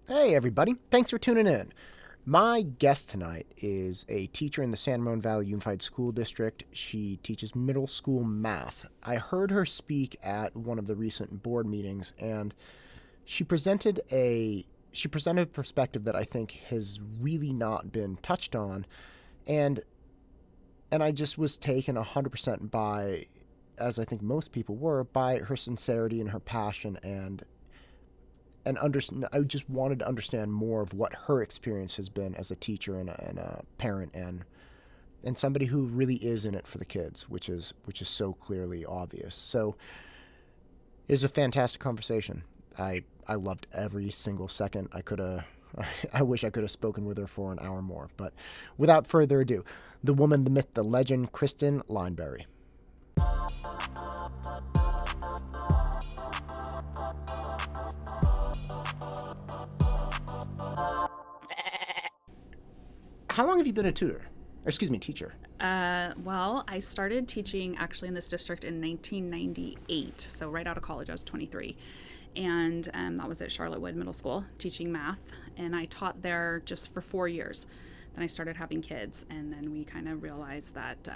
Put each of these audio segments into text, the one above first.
Hey, everybody. Thanks for tuning in. My guest tonight is a teacher in the San Ramon Valley Unified School District. She teaches middle school math. I heard her speak at one of the recent board meetings, and she presented a perspective that I think has really not been touched on, and I just was taken 100% by, as I think most people were, by her sincerity and her passion and I just wanted to understand more of what her experience has been as a teacher and a parent and somebody who really is in it for the kids, which is so clearly obvious. So it was a fantastic conversation. I loved every single second. I wish I could have spoken with her for an hour more. But without further ado, the woman, the myth, the legend, Kristin Lineberry. How long have you been a tutor? Or, excuse me, teacher? Well, I started teaching actually in this district in 1998. So right out of college, I was 23. And that was at Charlottewood Middle School, teaching math. And I taught there just for 4 years. Then I started having kids. And then we kind of realized that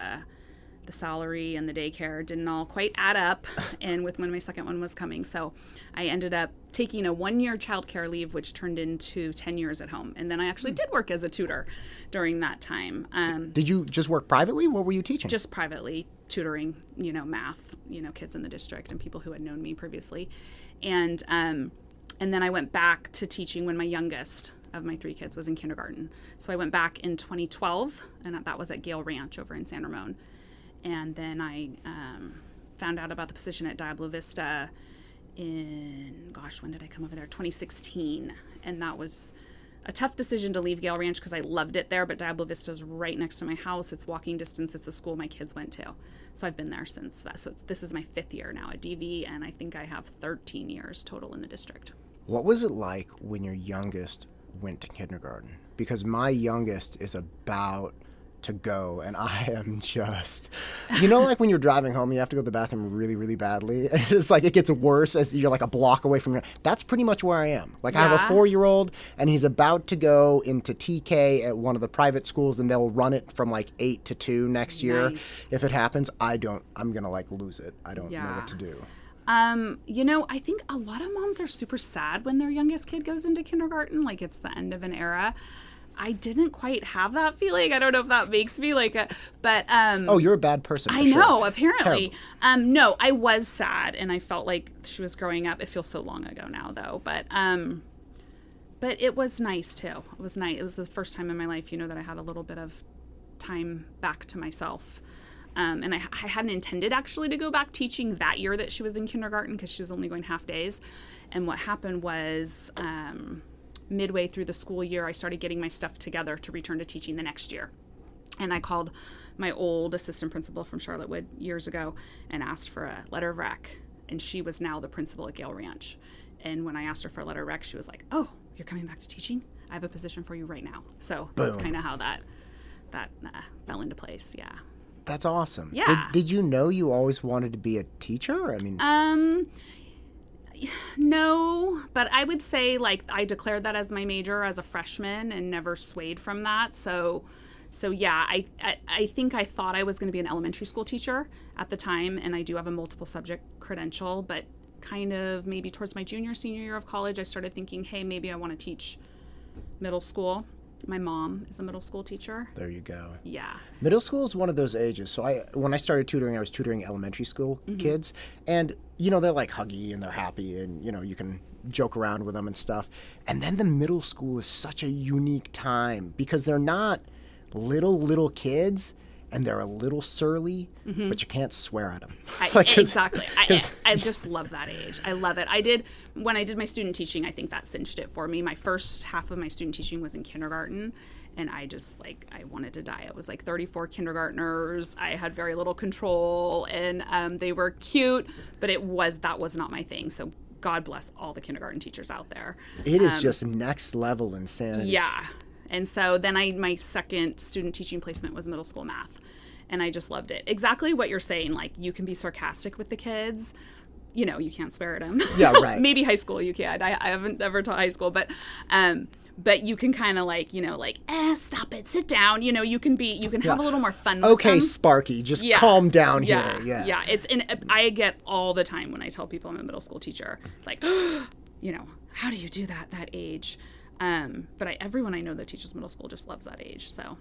the salary and the daycare didn't all quite add up, and with when my second one was coming. So I ended up taking a 1-year childcare leave, which turned into 10 years at home. And then I actually did work as a tutor during that time. Did you just work privately? What were you teaching? Just privately tutoring, math, kids in the district and people who had known me previously. And then I went back to teaching when my youngest of my 3 kids was in kindergarten. So I went back in 2012, and that was at Gale Ranch over in San Ramon. And then I found out about the position at SRVUSD when did I come over there? 2016. And that was a tough decision to leave Gale Ranch because I loved it there, but SRVUSD is right next to my house. It's walking distance. It's a school my kids went to. So I've been there since that. So this is my 5th year now at DV, and I think I have 13 years total in the district. What was it like when your youngest went to kindergarten? Because my youngest is about to go, and I am just, like when you're driving home, you have to go to the bathroom really, really badly. It's like it gets worse as you're like a block away from your. That's pretty much where I am. Like, yeah. I have a 4-year-old, and he's about to go into TK at one of the private schools, and they'll run it from like 8 to 2 next year. Nice. If it happens, I'm gonna like lose it. I don't know what to do. I think a lot of moms are super sad when their youngest kid goes into kindergarten, like it's the end of an era. I didn't quite have that feeling. I don't know if that makes me but oh, you're a bad person. I know, apparently. No, I was sad, and I felt like she was growing up. It feels so long ago now, though. But it was nice too. It was nice. It was the first time in my life, that I had a little bit of time back to myself. And I hadn't intended actually to go back teaching that year that she was in kindergarten because she was only going half days. And what happened was midway through the school year, I started getting my stuff together to return to teaching the next year. And I called my old assistant principal from Charlottewood years ago and asked for a letter of rec. And she was now the principal at Gale Ranch. And when I asked her for a letter of rec, she was like, "Oh, you're coming back to teaching? I have a position for you right now." So Boom. That's kind of how that fell into place. Yeah. That's awesome. Yeah. Did you know you always wanted to be a teacher? I mean, no, but I would say I declared that as my major as a freshman and never swayed from that. So yeah, I think I thought I was going to be an elementary school teacher at the time, and I do have a multiple subject credential, but kind of maybe towards my senior year of college, I started thinking, hey, maybe I want to teach middle school. My mom is a middle school teacher. There you go. Yeah. Middle school is one of those ages. So when I started tutoring, I was tutoring elementary school kids. And, they're like huggy and they're happy and, you can joke around with them and stuff. And then the middle school is such a unique time because they're not little kids. And they're a little surly, but you can't swear at them. Exactly. I just love that age. I love it. When I did my student teaching, I think that cinched it for me. My first half of my student teaching was in kindergarten, and I just, I wanted to die. It was 34 kindergartners. I had very little control, and they were cute, but that was not my thing. So God bless all the kindergarten teachers out there. It is just next level insanity. Yeah. And so then my second student teaching placement was middle school math. And I just loved it. Exactly what you're saying. You can be sarcastic with the kids. you can't swear at them. Yeah, right. Maybe high school you can. I haven't ever taught high school, but you can kind of like, stop it, sit down. You can have a little more fun with Okay, them. Sparky, just calm down here. Yeah. I get all the time when I tell people I'm a middle school teacher, like, how do you do that age? But everyone I know that teaches middle school just loves that age. So,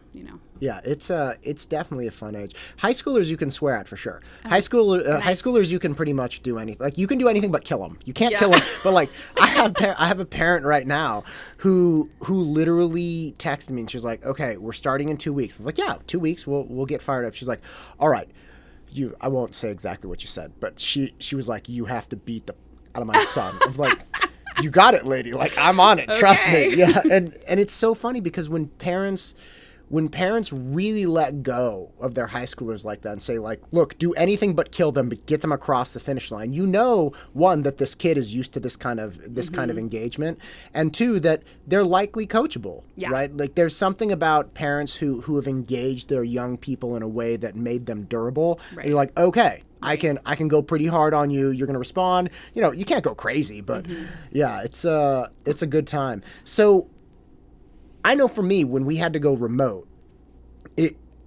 Yeah, it's definitely a fun age. High schoolers you can swear at for sure. High schoolers you can pretty much do anything. Like you can do anything but kill them. You can't kill them. But like I have a parent right now who literally texted me and she's like, "Okay, we're starting in 2 weeks." I'm like, "Yeah, 2 weeks. We'll get fired up." She's like, "All right, I won't say exactly what you said, but she was like, you have to beat the out of my son." I was like, "You got it, lady. Like I'm on it. Trust me." Yeah. And it's so funny because when parents really let go of their high schoolers like that and say like, "Look, do anything but kill them, but get them across the finish line." One, that this kid is used to this kind of engagement, and two, that they're likely coachable, right? Like there's something about parents who have engaged their young people in a way that made them durable. Right. And you're like, "Okay, I can go pretty hard on you. You're going to respond." You can't go crazy, but yeah, it's a good time. So I know for me, when we had to go remote,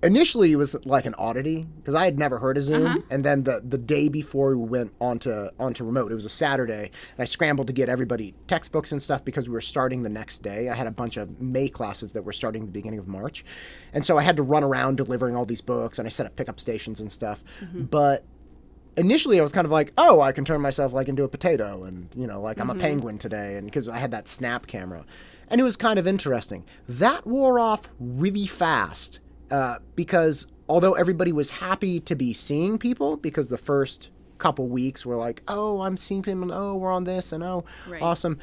initially it was like an oddity because I had never heard of Zoom. And then the day before we went onto remote, it was a Saturday, and I scrambled to get everybody textbooks and stuff because we were starting the next day. I had a bunch of May classes that were starting the beginning of March. And so I had to run around delivering all these books, and I set up pickup stations and stuff. But initially I was kind of like, oh, I can turn myself like into a potato and, like I'm a penguin today, and because I had that snap camera. And it was kind of interesting. That wore off really fast because although everybody was happy to be seeing people, because the first couple weeks were like, oh, I'm seeing people, and oh, we're on this, and oh, awesome.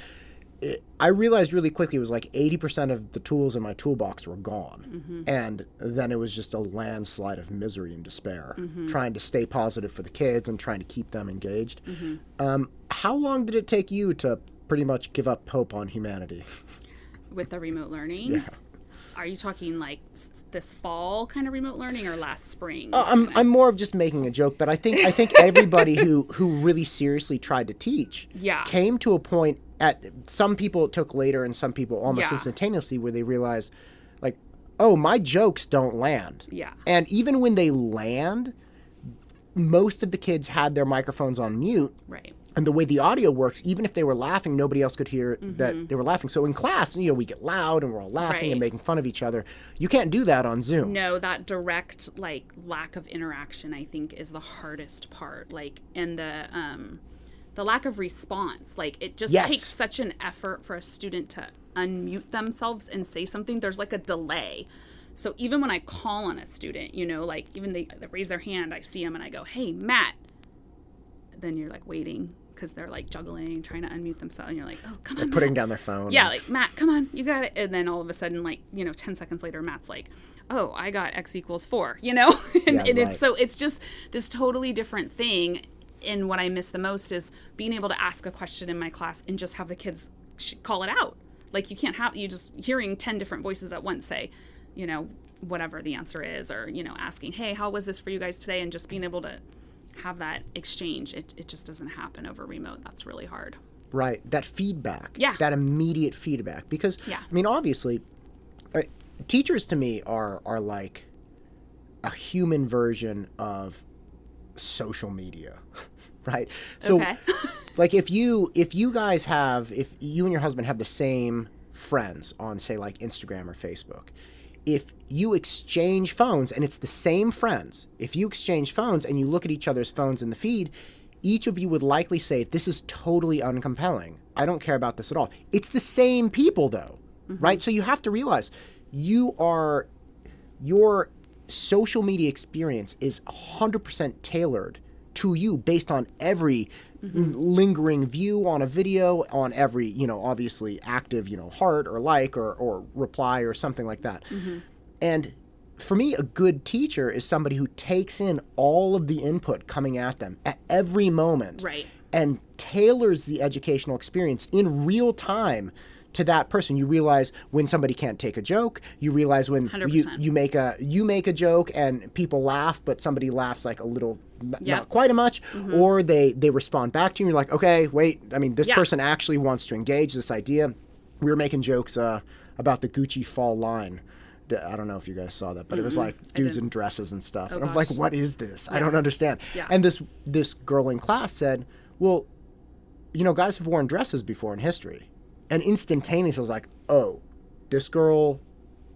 I realized really quickly it was like 80% of the tools in my toolbox were gone. And then it was just a landslide of misery and despair, trying to stay positive for the kids and trying to keep them engaged. How long did it take you to pretty much give up hope on humanity? With the remote learning? Yeah. Are you talking like this fall kind of remote learning or last spring? I'm more of just making a joke, but I think everybody who really seriously tried to teach came to a point some people it took later and some people almost instantaneously where they realized like, oh, my jokes don't land. Yeah. And even when they land, most of the kids had their microphones on mute. Right. And the way the audio works, even if they were laughing, nobody else could hear that they were laughing. So in class, we get loud and we're all laughing and making fun of each other. You can't do that on Zoom. No, that direct lack of interaction, I think, is the hardest part. And the lack of response. It just takes such an effort for a student to unmute themselves and say something. There's like a delay. So even when I call on a student, even they raise their hand, I see them and I go, "Hey, Matt." Then you're waiting because they're juggling, trying to unmute themselves, and you're like, "Oh, come on." They're putting down their phone. Yeah, Matt, come on, you got it. And then all of a sudden, 10 seconds later, Matt's like, "Oh, I got X = 4," it's just this totally different thing. And what I miss the most is being able to ask a question in my class and just have the kids call it out. You can't have you just hearing 10 different voices at once say, whatever the answer is, or asking, "Hey, how was this for you guys today?" And just being able to have that exchange. It just doesn't happen over remote. That's really hard. Right. That feedback. Yeah. That immediate feedback. Because, obviously, teachers to me are like a human version of social media, right? So, if you and your husband have the same friends on, say, Instagram or Facebook, if you exchange phones, and it's the same friends, if you exchange phones and you look at each other's phones in the feed, each of you would likely say, "This is totally uncompelling. I don't care about this at all." It's the same people, though, right? So you have to realize your social media experience is 100% tailored to you based on every lingering view on a video, on every, obviously active, heart or or reply or something like that. And for me, a good teacher is somebody who takes in all of the input coming at them at every moment. Right. And tailors the educational experience in real time to that person. You realize when somebody can't take a joke. You realize when 100%. you make a joke and people laugh, but somebody laughs like a little, Yep. not quite as much, or they respond back to you. And you're like, okay, wait. I mean, this person actually wants to engage this idea. We were making jokes about the Gucci fall line. I don't know if you guys saw that, but it was like dudes in dresses and stuff. And I'm like, what is this? I don't understand. Yeah. And this girl in class said, well, guys have worn dresses before in history. And instantaneously I was like, oh, this girl,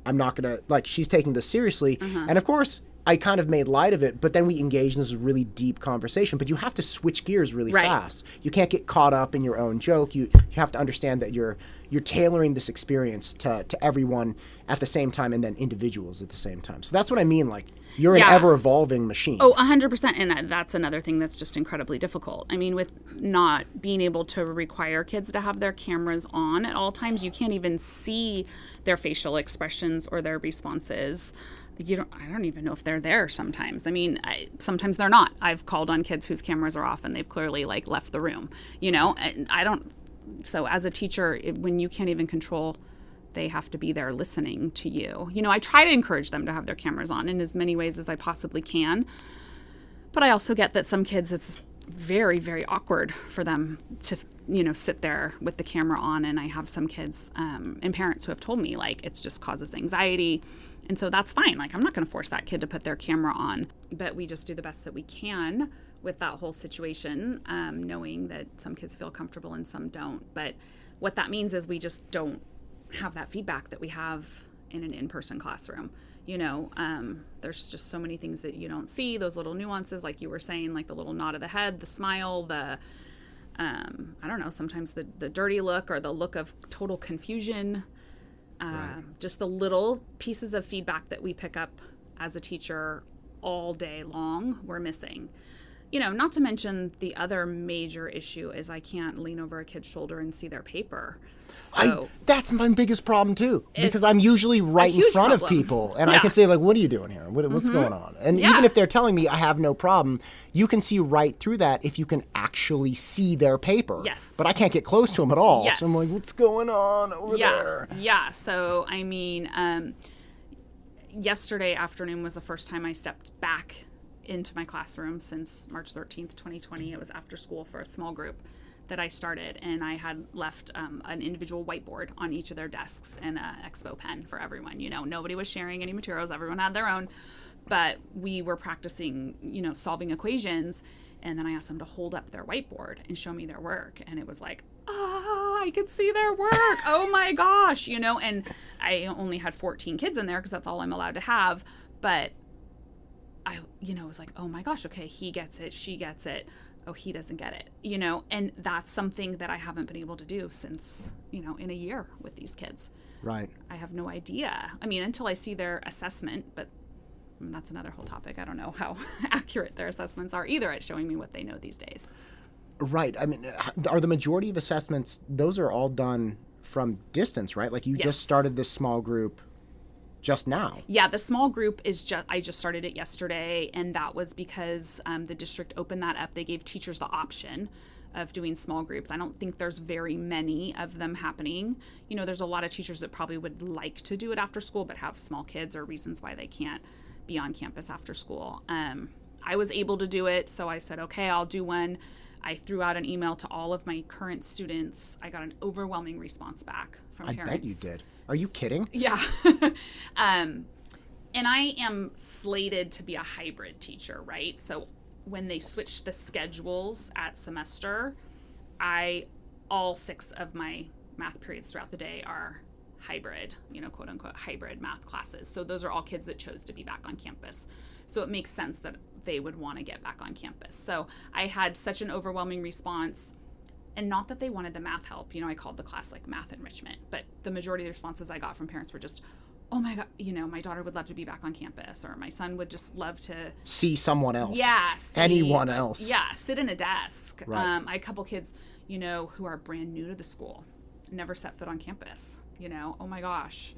I'm not going to, like, she's taking this seriously. And of course, I kind of made light of it, but then we engaged in this really deep conversation. But you have to switch gears really fast. You can't get caught up in your own joke. You have to understand that you're tailoring this experience to everyone at the same time, and then individuals at the same time. So that's what I mean. Like, you're an ever-evolving machine. Oh, 100%. And that's another thing that's just incredibly difficult. I mean, with not being able to require kids to have their cameras on at all times, you can't even see their facial expressions or their responses. I don't even know if they're there sometimes. I mean, sometimes they're not. I've called on kids whose cameras are off and they've clearly like left the room, So as a teacher, when you can't even control, they have to be there listening to you. I try to encourage them to have their cameras on in as many ways as I possibly can. But I also get that some kids, it's very, very awkward for them to, sit there with the camera on. And I have some kids and parents who have told me, like, it just causes anxiety. And so that's fine. Like, I'm not going to force that kid to put their camera on. But we just do the best that we can with that whole situation, knowing that some kids feel comfortable and some don't. But what that means is we just don't have that feedback that we have in an in-person classroom. There's just so many things that you don't see, those little nuances, like you were saying, like the little nod of the head, the smile, the, I don't know, sometimes the dirty look or the look of total confusion. Just the little pieces of feedback that we pick up as a teacher all day long, we're missing. Not to mention the other major issue is I can't lean over a kid's shoulder and see their paper. So that's my biggest problem too, because I'm usually right in front of people and I can say, like, what are you doing here? What's going on? And even if they're telling me I have no problem, you can see right through that if you can actually see their paper. Yes. But I can't get close to them at all. Yes. So I'm like, what's going on over there? Yeah. So, I mean, yesterday afternoon was the first time I stepped back into my classroom since March 13th, 2020. It was after school for a small group that I started, and I had left an individual whiteboard on each of their desks and an expo pen for everyone. Nobody was sharing any materials. Everyone had their own, but we were practicing, solving equations. And then I asked them to hold up their whiteboard and show me their work. And it was like, I could see their work. Oh my gosh, and I only had 14 kids in there because that's all I'm allowed to have. But I, was like, oh my gosh, okay, he gets it, she gets it. Oh, he doesn't get it, and that's something that I haven't been able to do since, in a year with these kids. Right. I have no idea. I mean, until I see their assessment, but that's another whole topic. I don't know how accurate their assessments are either at showing me what they know these days. Right. I mean, are the majority of assessments, those are all done from distance, right? Like you just started this small group just now. Yeah, the small group I just started it yesterday, and that was because the district opened that up. They gave teachers the option of doing small groups. I don't think there's very many of them happening. There's a lot of teachers that probably would like to do it after school, but have small kids or reasons why they can't be on campus after school. I was able to do it, so I said, okay, I'll do one. I threw out an email to all of my current students. I got an overwhelming response back from parents. I bet you did. Are you kidding? Yeah. And I am slated to be a hybrid teacher, right? So when they switched the schedules at semester, all 6 of my math periods throughout the day are hybrid, quote unquote hybrid math classes. So those are all kids that chose to be back on campus. So it makes sense that they would want to get back on campus. So I had such an overwhelming response. And not that they wanted the math help. I called the class like math enrichment, but the majority of the responses I got from parents were just, oh my God, my daughter would love to be back on campus, or my son would just love to see someone else. Yeah. Anyone else. Yeah. Sit in a desk. Right. I had a couple kids, who are brand new to the school, never set foot on campus, oh my gosh,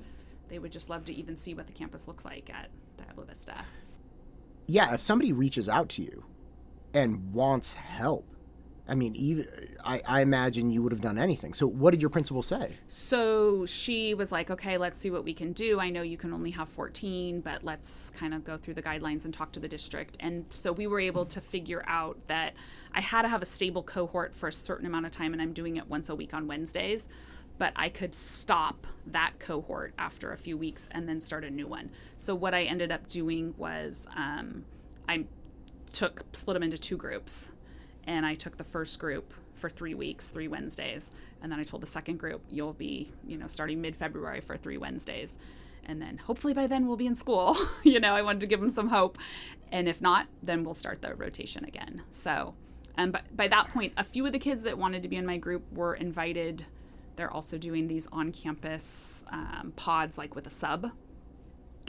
they would just love to even see what the campus looks like at Diablo Vista. Yeah. If somebody reaches out to you and wants help, I mean, even I imagine you would have done anything. So what did your principal say? So she was like, okay, let's see what we can do. I know you can only have 14, but let's kind of go through the guidelines and talk to the district. And so we were able to figure out that I had to have a stable cohort for a certain amount of time, and I'm doing it once a week on Wednesdays. But I could stop that cohort after a few weeks and then start a new one. So what I ended up doing was I split them into 2 groups. And I took the first group for 3 weeks, 3 Wednesdays. And then I told the second group, you'll be, starting mid-February for 3 Wednesdays. And then hopefully by then we'll be in school. I wanted to give them some hope. And if not, then we'll start the rotation again. So, but by that point, a few of the kids that wanted to be in my group were invited. They're also doing these on-campus pods, like with a sub.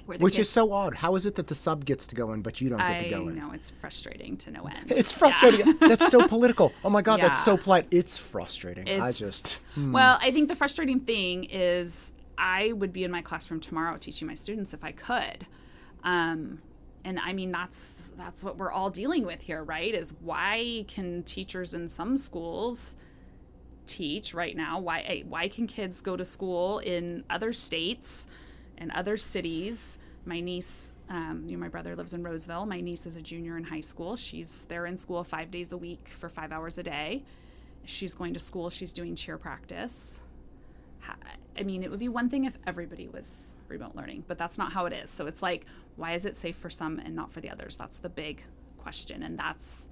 Which is so odd. How is it that the sub gets to go in, but you don't get to go in? I know, it's frustrating to no end. It's frustrating. Yeah. That's so political. Oh my God, yeah. That's so polite. It's frustrating. Well, I think the frustrating thing is I would be in my classroom tomorrow teaching my students if I could. And I mean, that's what we're all dealing with here, right? Is why can teachers in some schools teach right now? Why can kids go to school in other states and other cities? My niece, my brother lives in Roseville. My niece is a junior in high school. They're in school 5 days a week for 5 hours a day. She's going to school. She's doing cheer practice. I mean, it would be one thing if everybody was remote learning, but that's not how it is. So it's like, why is it safe for some and not for the others? That's the big question. And that's,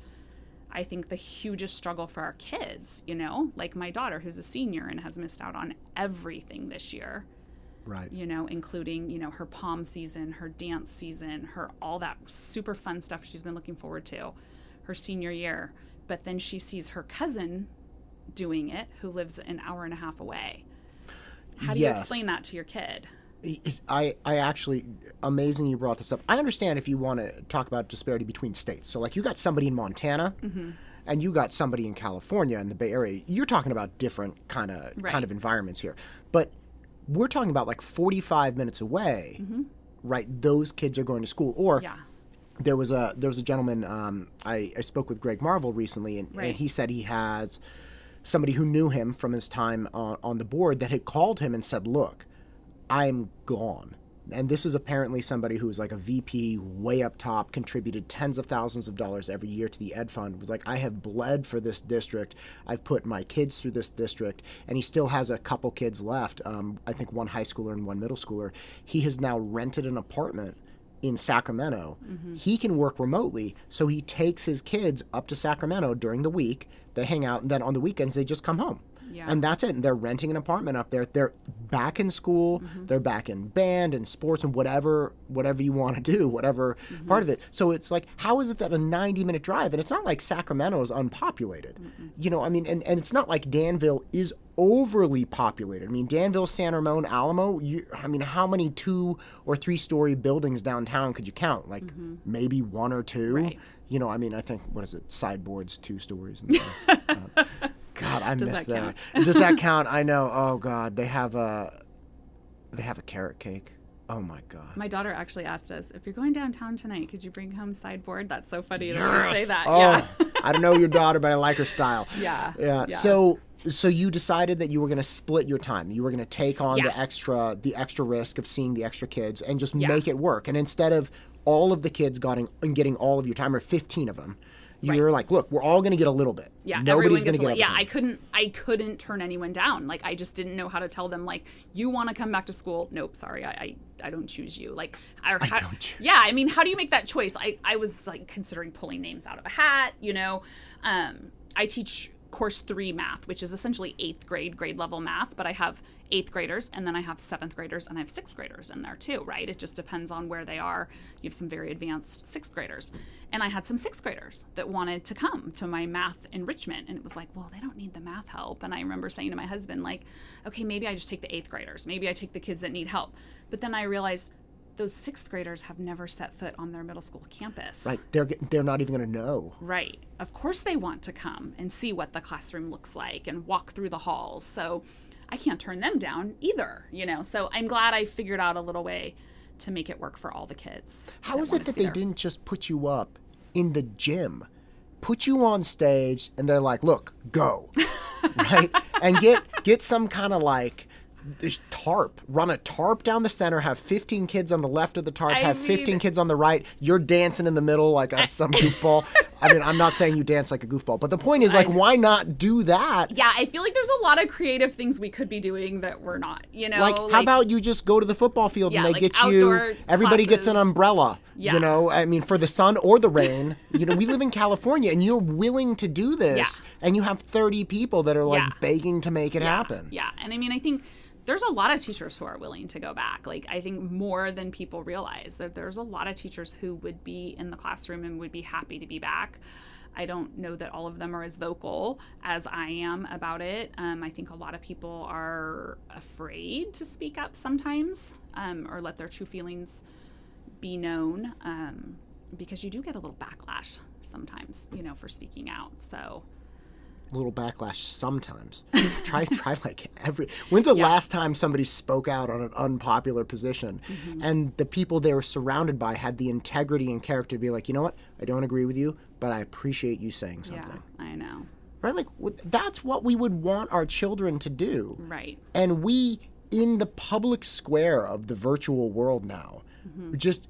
I think, the hugest struggle for our kids, like my daughter, who's a senior and has missed out on everything this year. Right. Including, her pom season, her dance season, her all that super fun stuff she's been looking forward to, her senior year. But then she sees her cousin doing it, who lives an hour and a half away. How do you explain that to your kid? I actually, amazing you brought this up. I understand if you want to talk about disparity between states. So like you got somebody in Montana and you got somebody in California in the Bay Area. You're talking about different kind of environments here. But we're talking about like 45 minutes away, right? Those kids are going to school. Or there was a gentleman, I spoke with Greg Marvel recently, and he said he has somebody who knew him from his time on the board that had called him and said, look, I'm gone. And this is apparently somebody who was like a VP way up top, contributed tens of thousands of dollars every year to the Ed Fund. It was like, I have bled for this district. I've put my kids through this district. And he still has a couple kids left. I think one high schooler and one middle schooler. He has now rented an apartment in Sacramento. He can work remotely. So he takes his kids up to Sacramento during the week. They hang out. And then on the weekends, they just come home. Yeah. And that's it. And they're renting an apartment up there. They're back in school. They're back in band and sports and whatever you want to do, whatever part of it. So it's like, how is it that a 90-minute drive, and it's not like Sacramento is unpopulated. I mean, and it's not like Danville is overly populated. I mean, Danville, San Ramon, Alamo, how many 2 or 3 story buildings downtown could you count? Like maybe 1 or 2. Right. I think, what is it? Sideboards, 2 stories. God, I miss that. Does that count? I know. Oh God, they have a carrot cake. Oh my God. My daughter actually asked us, if you're going downtown tonight, could you bring home sideboard? That's so funny to say that. Oh, yeah. I don't know your daughter, but I like her style. Yeah. So you decided that you were going to split your time. You were going to take on the extra risk of seeing the extra kids and just make it work. And instead of all of the kids getting all of your time, or 15 of them, you were like, look, we're all going to get a little bit. Yeah, nobody's going to get. Yeah, I couldn't turn anyone down. Like, I just didn't know how to tell them, like, you want to come back to school? Nope, sorry, I don't choose you. Like, I don't choose. Yeah, I mean, how do you make that choice? I was like considering pulling names out of a hat. I teach course 3 math, which is essentially 8th grade level math, but I have 8th graders, and then I have 7th graders, and I have 6th graders in there too, right? It just depends on where they are. You have some very advanced 6th graders. And I had some 6th graders that wanted to come to my math enrichment, and it was like, well, they don't need the math help. And I remember saying to my husband, like, okay, maybe I just take the 8th graders. Maybe I take the kids that need help. But then I realized those 6th graders have never set foot on their middle school campus. Right. They're not even going to know. Right. Of course they want to come and see what the classroom looks like and walk through the halls. So I can't turn them down either, So I'm glad I figured out a little way to make it work for all the kids. How is it that they didn't just put you up in the gym put you on stage and they're like, look, go, right? And get some kind of like this tarp, run a tarp down the center, have 15 kids on the left of the tarp, have 15 kids on the right. You're dancing in the middle like some goofball. I mean, I'm not saying you dance like a goofball, but the point is, like, why not do that? Yeah, I feel like there's a lot of creative things we could be doing that we're not, you know? Like, how about you just go to the football field and they like get you, everybody classes. gets an umbrella, Yeah. you know? I mean, for the sun or the rain. You know, we live in California and you're willing to do this. And you have 30 people that are like begging to make it happen. Yeah, and I mean, I think there's a lot of teachers who are willing to go back. Like, I think more than people realize that there's a lot of teachers who would be in the classroom and would be happy to be back. I don't know that all of them are as vocal as I am about it. I think a lot of people are afraid to speak up sometimes, or let their true feelings be known, because you do get a little backlash sometimes, you know, for speaking out. So little backlash sometimes. try like when's the last time somebody spoke out on an unpopular position and the people they were surrounded by had the integrity and character to be like, you know what, I don't agree with you, but I appreciate you saying something. Yeah, I know. Right? Like, that's what we would want our children to do. Right. And we, in the public square of the virtual world now, just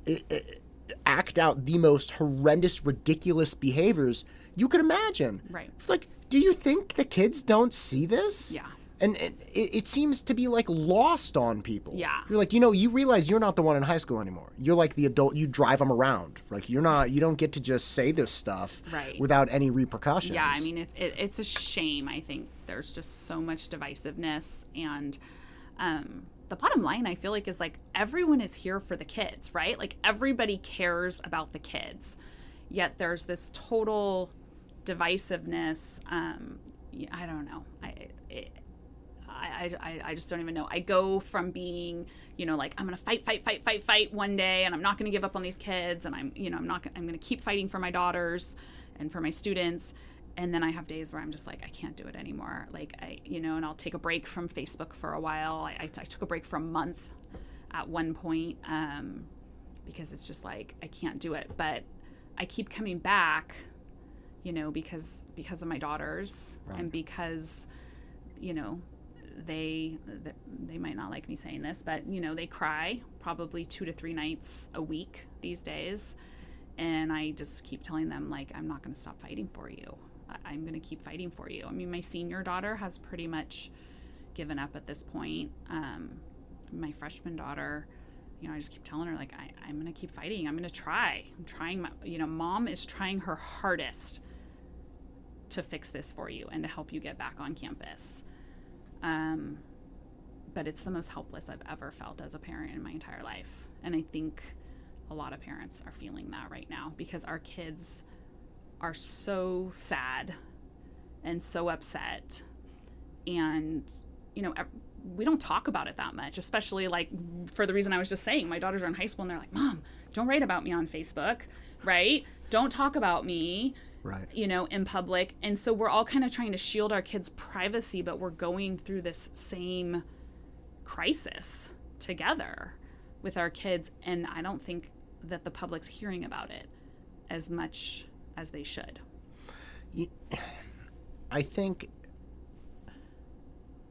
act out the most horrendous, ridiculous behaviors you could imagine. Right. It's like, do you think the kids don't see this? Yeah. And it seems to be like lost on people. Yeah. You're like, you know, you realize you're not the one in high school anymore. You're like the adult. You drive them around. Like, you don't get to just say this stuff without any repercussions. Yeah, I mean, it's a shame. I think there's just so much divisiveness, and the bottom line, I feel like, is like everyone is here for the kids, right? Like, everybody cares about the kids, yet there's this total divisiveness. I don't know. I just don't even know. I go from being, you know, like, I'm going to fight one day, and I'm not going to give up on these kids, and I'm going to keep fighting for my daughters and for my students. And then I have days where I'm just like, I can't do it anymore. Like, and I'll take a break from Facebook for a while. I took a break for a month at one point, because it's just like, I can't do it. But I keep coming back, you know, because of my daughters, and because, you know, they might not like me saying this, but, you know, they cry probably 2 to 3 nights a week these days. And I just keep telling them, like, I'm not going to stop fighting for you. I'm going to keep fighting for you. I mean, my senior daughter has pretty much given up at this point. My freshman daughter, you know, I just keep telling her, like, I'm going to keep fighting. I'm going to try. I'm trying. Mom is trying her hardest to fix this for you and to help you get back on campus. But it's the most helpless I've ever felt as a parent in my entire life. And I think a lot of parents are feeling that right now, because our kids are so sad and so upset. And, you know, we don't talk about it that much, especially, like, for the reason I was just saying. My daughters are in high school and they're like, Mom, don't write about me on Facebook, right? Don't talk about me, right, you know, in public. And so we're all kind of trying to shield our kids' privacy, but we're going through this same crisis together with our kids. And I don't think that the public's hearing about it as much as they should. I think,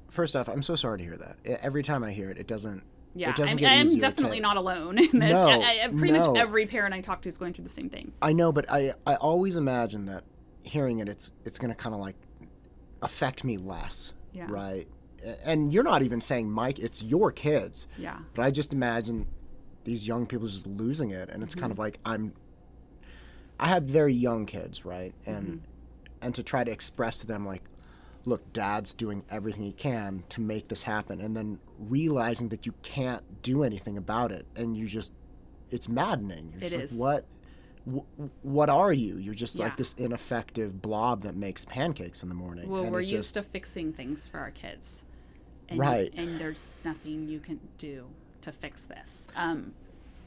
first off, I'm so sorry to hear that. Every time I hear it, it doesn't. Yeah, it doesn't I'm get definitely not alone in this. No, pretty much every parent I talk to is going through the same thing. I know, but I always imagine that hearing it, it's going to kind of like affect me less, right? And you're not even saying, Mike, it's your kids. Yeah. But I just imagine these young people just losing it, and it's kind of like I have very young kids, right? And to try to express to them, like, look, Dad's doing everything he can to make this happen, and then realizing that you can't do anything about it, and it's maddening. You're just like, what are you? You're just like this ineffective blob that makes pancakes in the morning. Well, we're used to fixing things for our kids. And right. And there's nothing you can do to fix this.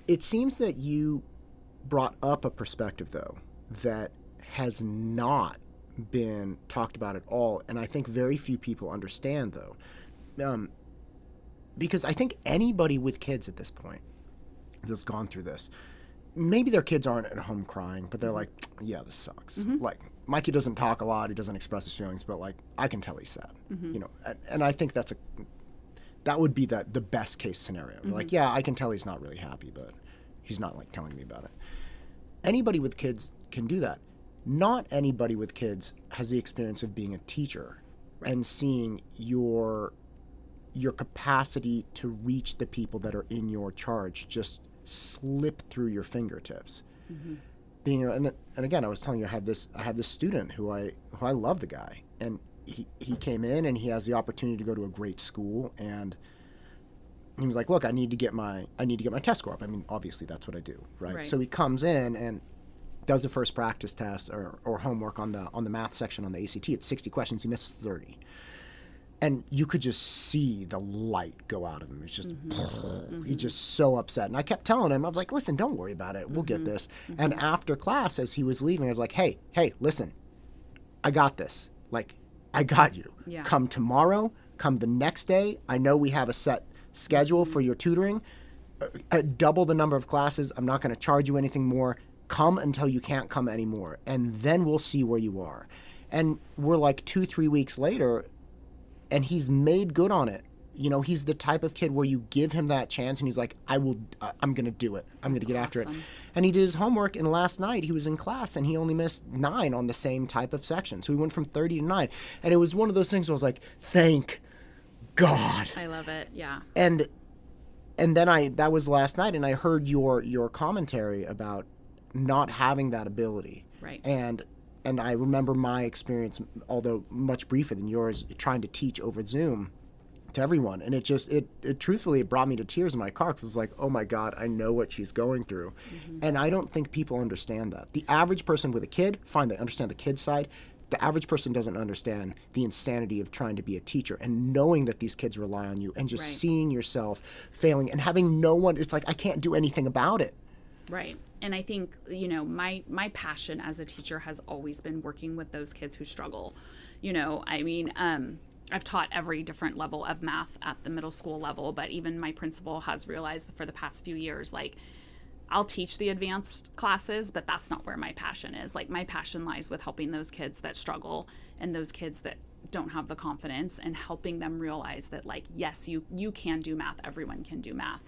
It seems that you brought up a perspective, though, that has not been talked about at all, and I think very few people understand, though, because I think anybody with kids at this point that's gone through this, maybe their kids aren't at home crying, but they're like, yeah, this sucks. Like, my kid doesn't talk a lot, he doesn't express his feelings, but like I can tell he's sad, you know, and I think that would be the best case scenario. Like, yeah, I can tell he's not really happy, but he's not like telling me about it. Anybody with kids can do that. Not anybody with kids has the experience of being a teacher and seeing your capacity to reach the people that are in your charge just slip through your fingertips. And again, I was telling you, I have this student who I love the guy, and he came in and he has the opportunity to go to a great school, and he was like, look, I need to get my test score up. I mean, obviously that's what I do, right? So he comes in and does the first practice test or homework on the math section on the ACT. It's 60 questions. He missed 30. And you could just see the light go out of him. It's just, he's just so upset. And I kept telling him, I was like, listen, don't worry about it. We'll get this. And after class, as he was leaving, I was like, hey, listen, I got this. Like, I got you. Yeah. Come tomorrow, come the next day. I know we have a set schedule for your tutoring. Double the number of classes. I'm not going to charge you anything more. Come until you can't come anymore. And then we'll see where you are. And we're like 2-3 weeks later, and he's made good on it. You know, he's the type of kid where you give him that chance and he's like, I'm going to do it. I'm going to get after it. And he did his homework, and last night he was in class and he only missed 9 on the same type of section. So he went from 30 to 9. And it was one of those things where I was like, thank God. I love it. Yeah. And then that was last night, and I heard your commentary about not having that ability. Right. And I remember my experience, although much briefer than yours, trying to teach over Zoom to everyone. And it truthfully, it brought me to tears in my car, because it was like, oh my God, I know what she's going through. And I don't think people understand that. The average person with a kid, fine, they understand the kid's side. The average person doesn't understand the insanity of trying to be a teacher and knowing that these kids rely on you and just seeing yourself failing and having no one. It's like, I can't do anything about it. Right. And I think, you know, my passion as a teacher has always been working with those kids who struggle. You know, I mean, I've taught every different level of math at the middle school level, but even my principal has realized that for the past few years, like, I'll teach the advanced classes, but that's not where my passion is. Like, my passion lies with helping those kids that struggle and those kids that don't have the confidence, and helping them realize that, like, yes, you can do math. Everyone can do math.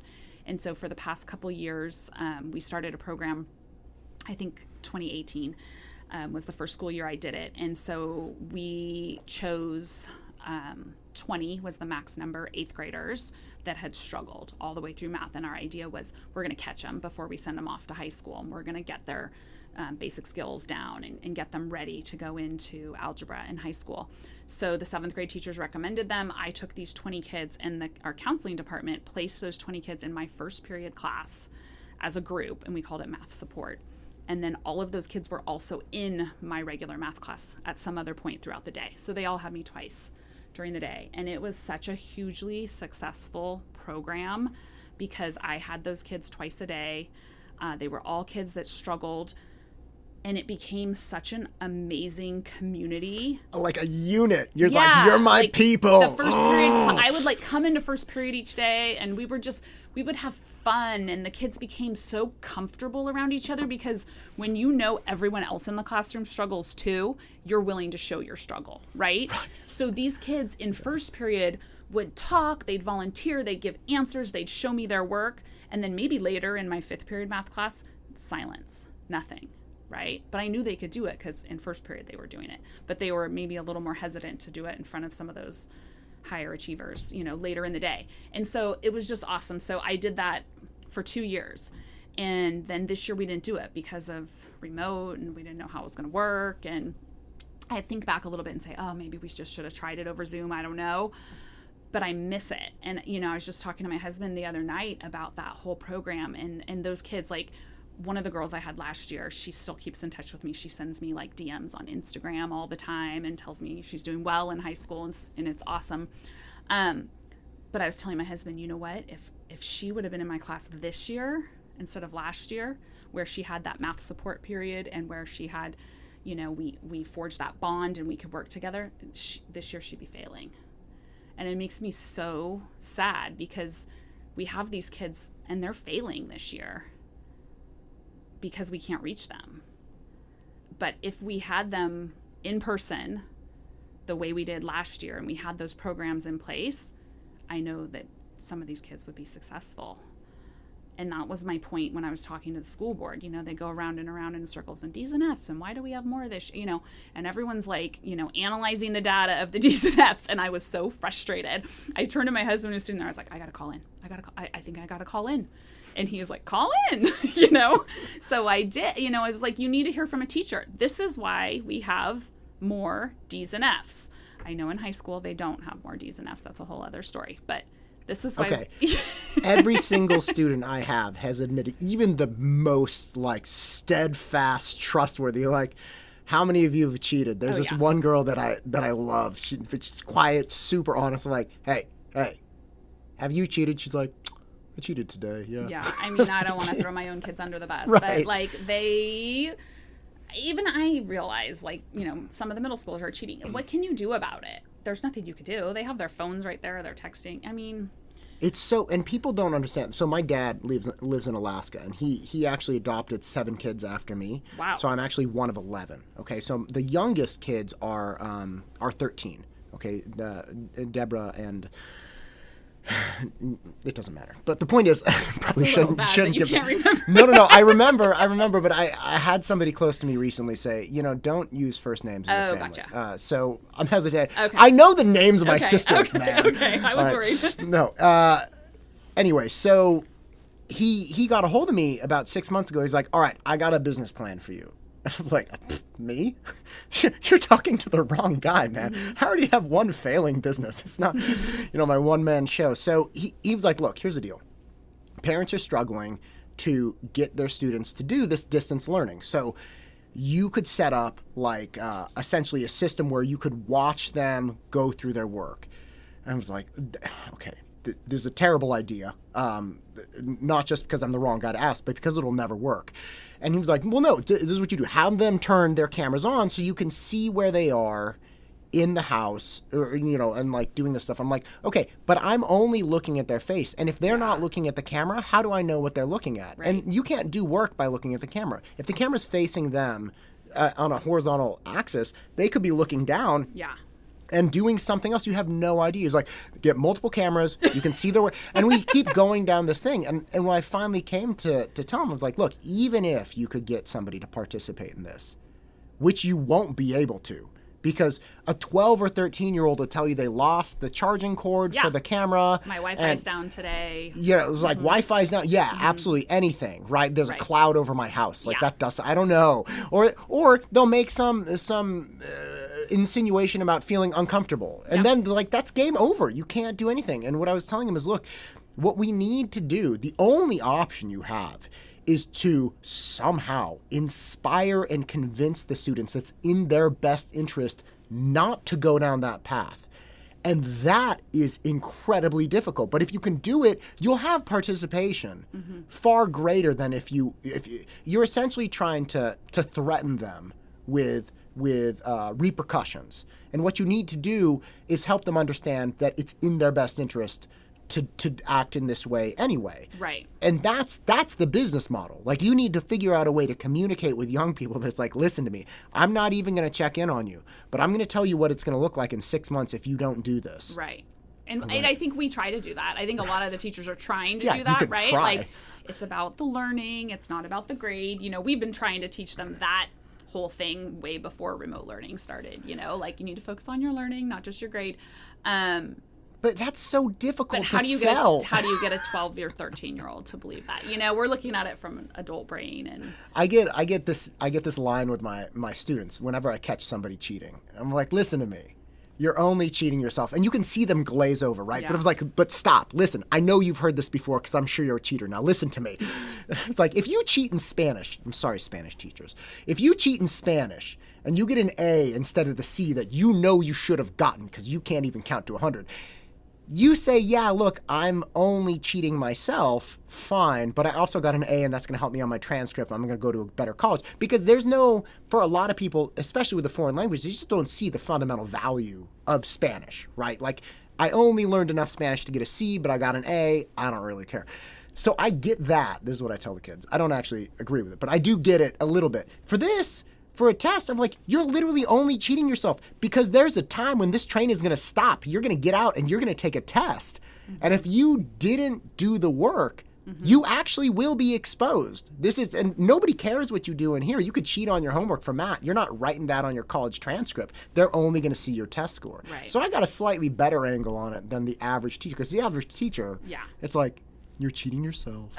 And so for the past couple years, we started a program, I think 2018 was the first school year I did it. And so we chose 20 was the max number, 8th graders that had struggled all the way through math. And our idea was, we're going to catch them before we send them off to high school. And we're going to get their basic skills down and get them ready to go into algebra in high school. So the 7th grade teachers recommended them. I took these 20 kids, and our counseling department placed those 20 kids in my first period class as a group, and we called it math support. And then all of those kids were also in my regular math class at some other point throughout the day. So they all had me twice during the day. And it was such a hugely successful program because I had those kids twice a day. They were all kids that struggled. And it became such an amazing community. Like a unit. You're like, you're my people. The first period, I would like come into first period each day, and we would have fun, and the kids became so comfortable around each other, because when you know everyone else in the classroom struggles too, you're willing to show your struggle, right? So these kids in first period would talk, they'd volunteer, they'd give answers, they'd show me their work, and then maybe later in my 5th period math class, silence, nothing. Right? But I knew they could do it because in first period they were doing it. But they were maybe a little more hesitant to do it in front of some of those higher achievers, you know, later in the day. And so it was just awesome. So I did that for 2 years. And then this year we didn't do it because of remote, and we didn't know how it was going to work. And I think back a little bit and say, oh, maybe we just should have tried it over Zoom. I don't know. But I miss it. And, you know, I was just talking to my husband the other night about that whole program and those kids. Like, one of the girls I had last year, she still keeps in touch with me. She sends me like DMs on Instagram all the time and tells me she's doing well in high school, and it's awesome. But I was telling my husband, you know what? If she would have been in my class this year instead of last year, where she had that math support period and where she had, you know, we forged that bond and we could work together, this year she'd be failing. And it makes me so sad because we have these kids and they're failing this year because we can't reach them. But if we had them in person the way we did last year and we had those programs in place, I know that some of these kids would be successful. And that was my point when I was talking to the school board. You know, they go around and around in circles and D's and F's, and why do we have more of this? You know, and everyone's like, you know, analyzing the data of the D's and F's. And I was so frustrated. I turned to my husband who's sitting there. I was like, I got to call in. I think I got to call in. And he was like, call in, you know? So I did, you know, I was like, you need to hear from a teacher. This is why we have more D's and F's. I know in high school they don't have more D's and F's. That's a whole other story. But this is why. Okay. Every single student I have has admitted, even the most like steadfast, trustworthy, like, how many of you have cheated? There's this one girl that I love. She's quiet, super honest. I'm like, hey, have you cheated? She's like, I cheated today. Yeah. Yeah. I mean, I don't want to throw my own kids under the bus, right. But like even I realize, like, you know, some of the middle schoolers are cheating. What can you do about it? There's nothing you could do. They have their phones right there. They're texting. I mean, it's so, and people don't understand. So my dad lives in Alaska, and he actually adopted 7 kids after me. Wow. So I'm actually one of 11. Okay. So the youngest kids are 13. Okay. Deborah and it doesn't matter. But the point is, probably shouldn't give. Can't remember. No. I remember, but I had somebody close to me recently say, you know, don't use first names in your family. Gotcha. So I'm hesitating. Okay. I know the names of my sisters, okay, man. Okay, I was worried. No. Anyway, so he got a hold of me about 6 months ago. He's like, all right, I got a business plan for you. I was like, me? You're talking to the wrong guy, man. I already have one failing business. It's not, you know, my one-man show. So he was like, look, here's the deal. Parents are struggling to get their students to do this distance learning. So you could set up like essentially a system where you could watch them go through their work. And I was like, okay, this is a terrible idea. Not just because I'm the wrong guy to ask, but because it'll never work. And he was like, well, no, this is what you do. Have them turn their cameras on so you can see where they are in the house, or, you know, and like doing this stuff. I'm like, okay, but I'm only looking at their face. And if they're not looking at the camera, how do I know what they're looking at? Right. And you can't do work by looking at the camera. If the camera's facing them on a horizontal axis, they could be looking down. Yeah. And doing something else. You have no idea. It's like, get multiple cameras, you can see their work. And we keep going down this thing. And when I finally came to tell him, I was like, look, even if you could get somebody to participate in this, which you won't be able to, because a 12 or 13-year-old will tell you they lost the charging cord for the camera. My Wi-Fi's down today. Yeah, it was like, Wi-Fi's down. Yeah, absolutely anything, right? There's a cloud over my house. Like that does, I don't know. Or they'll make some insinuation about feeling uncomfortable. And then like, that's game over. You can't do anything. And what I was telling him is, look, what we need to do, the only option you have is to somehow inspire and convince the students it's in their best interest not to go down that path. And that is incredibly difficult. But if you can do it, you'll have participation far greater than if you're essentially trying to threaten them with repercussions. And what you need to do is help them understand that it's in their best interest to act in this way anyway. Right. And that's the business model. Like, you need to figure out a way to communicate with young people that's like, listen to me, I'm not even going to check in on you, but I'm going to tell you what it's going to look like in 6 months if you don't do this. Right. And I think we try to do that. I think a lot of the teachers are trying to do you that, could right? try. Like, it's about the learning. It's not about the grade. You know, we've been trying to teach them that whole thing way before remote learning started, you know, like, you need to focus on your learning, not just your grade. But that's so difficult But how to do you sell. how do you get a 12 or 13-year-old to believe that? You know, we're looking at it from an adult brain. And I get this line with my students whenever I catch somebody cheating. I'm like, listen to me. You're only cheating yourself. And you can see them glaze over, right? Yeah. But it was like, but stop. Listen, I know you've heard this before because I'm sure you're a cheater. Now listen to me. It's like, if you cheat in Spanish, I'm sorry, Spanish teachers. If you cheat in Spanish and you get an A instead of the C that you know you should have gotten because you can't even count to 100, you say, yeah, look, I'm only cheating myself, fine, but I also got an A and that's going to help me on my transcript. I'm going to go to a better college. Because there's no, for a lot of people, especially with the foreign language, they just don't see the fundamental value of Spanish, right? Like, I only learned enough Spanish to get a C, but I got an A. I don't really care. So I get that. This is what I tell the kids. I don't actually agree with it, but I do get it a little bit. For this, for a test. I'm like, you're literally only cheating yourself because there's a time when this train is going to stop. You're going to get out and you're going to take a test. And if you didn't do the work, you actually will be exposed. And nobody cares what you do in here. You could cheat on your homework for math. You're not writing that on your college transcript. They're only going to see your test score. Right. So I got a slightly better angle on it than the average teacher, because the average teacher, it's like, you're cheating yourself.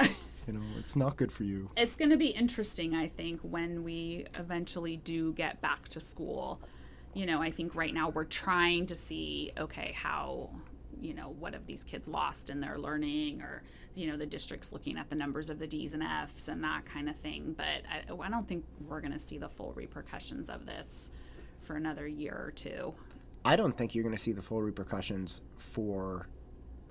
It's not good for you. It's going to be interesting, I think, when we eventually do get back to school. I think right now we're trying to see, okay, how, what have these kids lost in their learning, or, the district's looking at the numbers of the D's and F's and that kind of thing. But I don't think we're going to see the full repercussions of this for another year or two. I don't think you're going to see the full repercussions for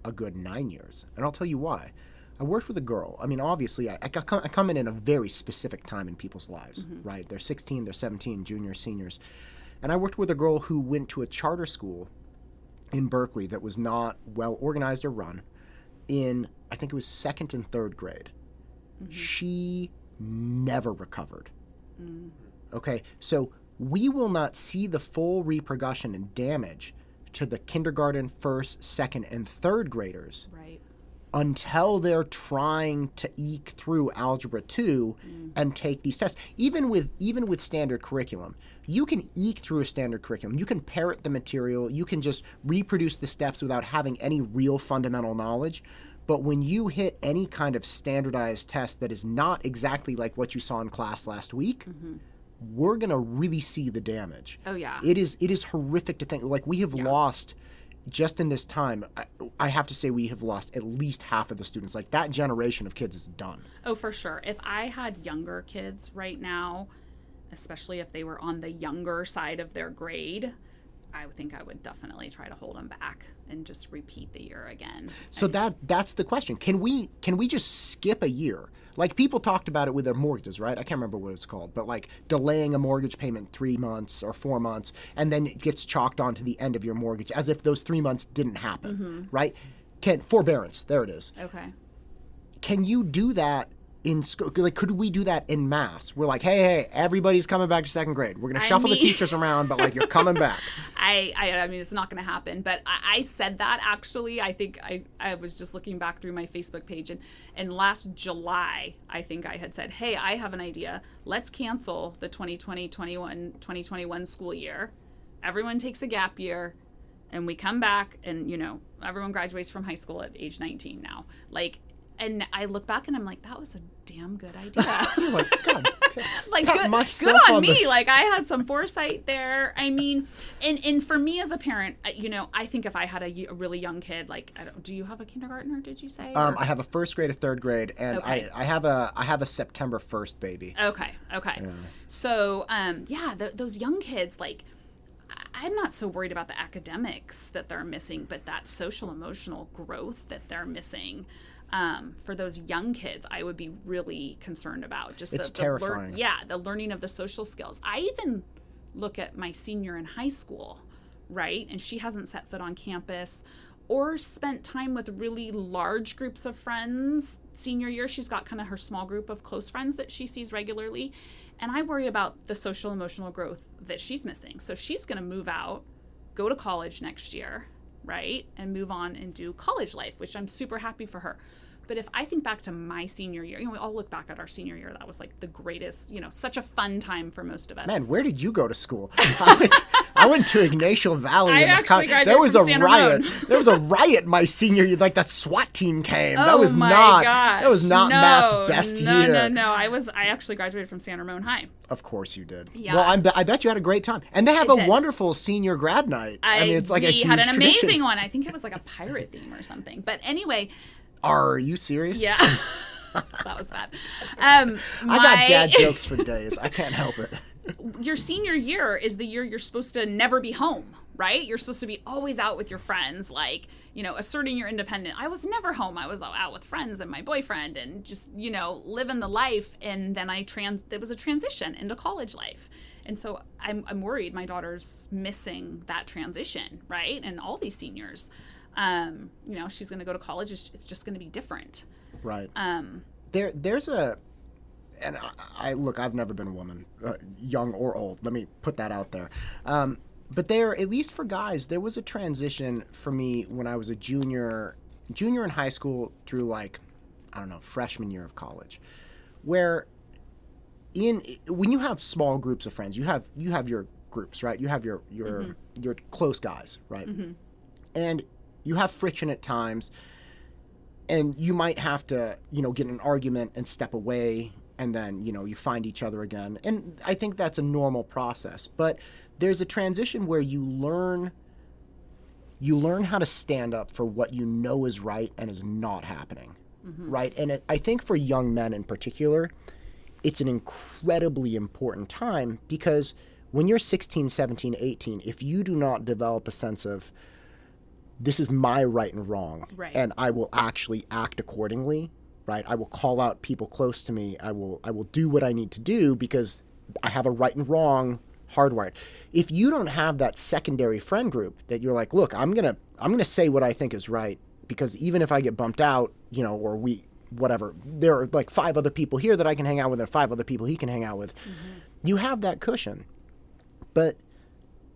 a good 9 years. And I'll tell you why. I worked with a girl. I mean, obviously, I come in a very specific time in people's lives, right? They're 16, they're 17, juniors, seniors. And I worked with a girl who went to a charter school in Berkeley that was not well organized or run in, I think it was 2nd and 3rd grade. She never recovered. Okay, so we will not see the full repercussion and damage to the kindergarten, 1st, 2nd, and 3rd graders until they're trying to eke through Algebra 2 and take these tests. Even with standard curriculum, you can eke through a standard curriculum. You can parrot the material. You can just reproduce the steps without having any real fundamental knowledge. But when you hit any kind of standardized test that is not exactly like what you saw in class last week, we're going to really see the damage. Oh, yeah. It is horrific to think. Like, we have lost, just in this time, I have to say we have lost at least half of the students. Like, that generation of kids is done. Oh, for sure. If I had younger kids right now, especially if they were on the younger side of their grade, I would think I would definitely try to hold them back and just repeat the year again. So that's the question. Can we just skip a year? Like, people talked about it with their mortgages, right? I can't remember what it's called, but like delaying a mortgage payment 3 months or 4 months, and then it gets chalked on to the end of your mortgage as if those 3 months didn't happen, right? Forbearance, there it is. Okay. Can you do that in school? Like, could we do that in mass? We're like, hey, everybody's coming back to 2nd grade. We're going to shuffle the teachers around, but like, you're coming back. I mean, it's not going to happen. But I said that, actually. I think I was just looking back through my Facebook page. And last July, I think I had said, hey, I have an idea. Let's cancel the 2020-2021 school year. Everyone takes a gap year. And we come back and, everyone graduates from high school at age 19 now. Like, and I look back and I'm like, that was a damn good idea. Oh my God. Like, good on me. This. Like, I had some foresight there. I mean, and for me as a parent, I think if I had a really young kid, like, do you have a kindergartner, did you say? I have a 1st grade, a 3rd grade, and okay. I have a September 1st baby. Okay. Yeah. So, those young kids, like, I'm not so worried about the academics that they're missing, but that social emotional growth that they're missing. For those young kids, I would be really concerned about. Just it's terrifying. The learning of the social skills. I even look at my senior in high school, right? And she hasn't set foot on campus or spent time with really large groups of friends. Senior year, she's got kind of her small group of close friends that she sees regularly. And I worry about the social emotional growth that she's missing. So she's going to move out, go to college next year, right? And move on and do college life, which I'm super happy for her. But if I think back to my senior year, we all look back at our senior year. That was like the greatest, such a fun time for most of us. Man, where did you go to school? I went to Ignacio Valley. I actually graduated There was from a Santa riot. Ramon. There was a riot my senior year. Like, that SWAT team came. Oh, that was my not. gosh. That was not Matt's best year. No. I actually graduated from Santa Ramon High. Of course you did. Yeah. Well, I bet you had a great time, and they have a wonderful senior grad night. I mean, it's like a huge We had an amazing tradition. one. I think it was like a pirate theme or something. But anyway. Are you serious? Yeah. That was bad. I got dad jokes for days. I can't help it. Your senior year is the year you're supposed to never be home, right? You're supposed to be always out with your friends, like, asserting your independence. I was never home. I was out with friends and my boyfriend and just, living the life. And then it was a transition into college life. And so I'm worried my daughter's missing that transition, right? And all these seniors, she's going to go to college. It's just going to be different. Right. There's a and look, I've never been a woman, young or old. Let me put that out there. But there, at least for guys, there was a transition for me when I was a junior in high school through like, I don't know, freshman year of college, where when you have small groups of friends, you have your groups, right? You have your close guys, right? And you have friction at times, and you might have to, get in an argument and step away, and then, you find each other again. And I think that's a normal process. But there's a transition where you learn how to stand up for what you know is right and is not happening, right? And I think for young men in particular, it's an incredibly important time, because when you're 16, 17, 18, if you do not develop a sense of, this is my right and wrong, right, and I will actually act accordingly, right? I will call out people close to me. I will do what I need to do because I have a right and wrong hardwired. If you don't have that secondary friend group that you're like, look, I'm gonna say what I think is right, because even if I get bumped out, or whatever, there are like 5 other people here that I can hang out with, and 5 other people he can hang out with. You have that cushion. But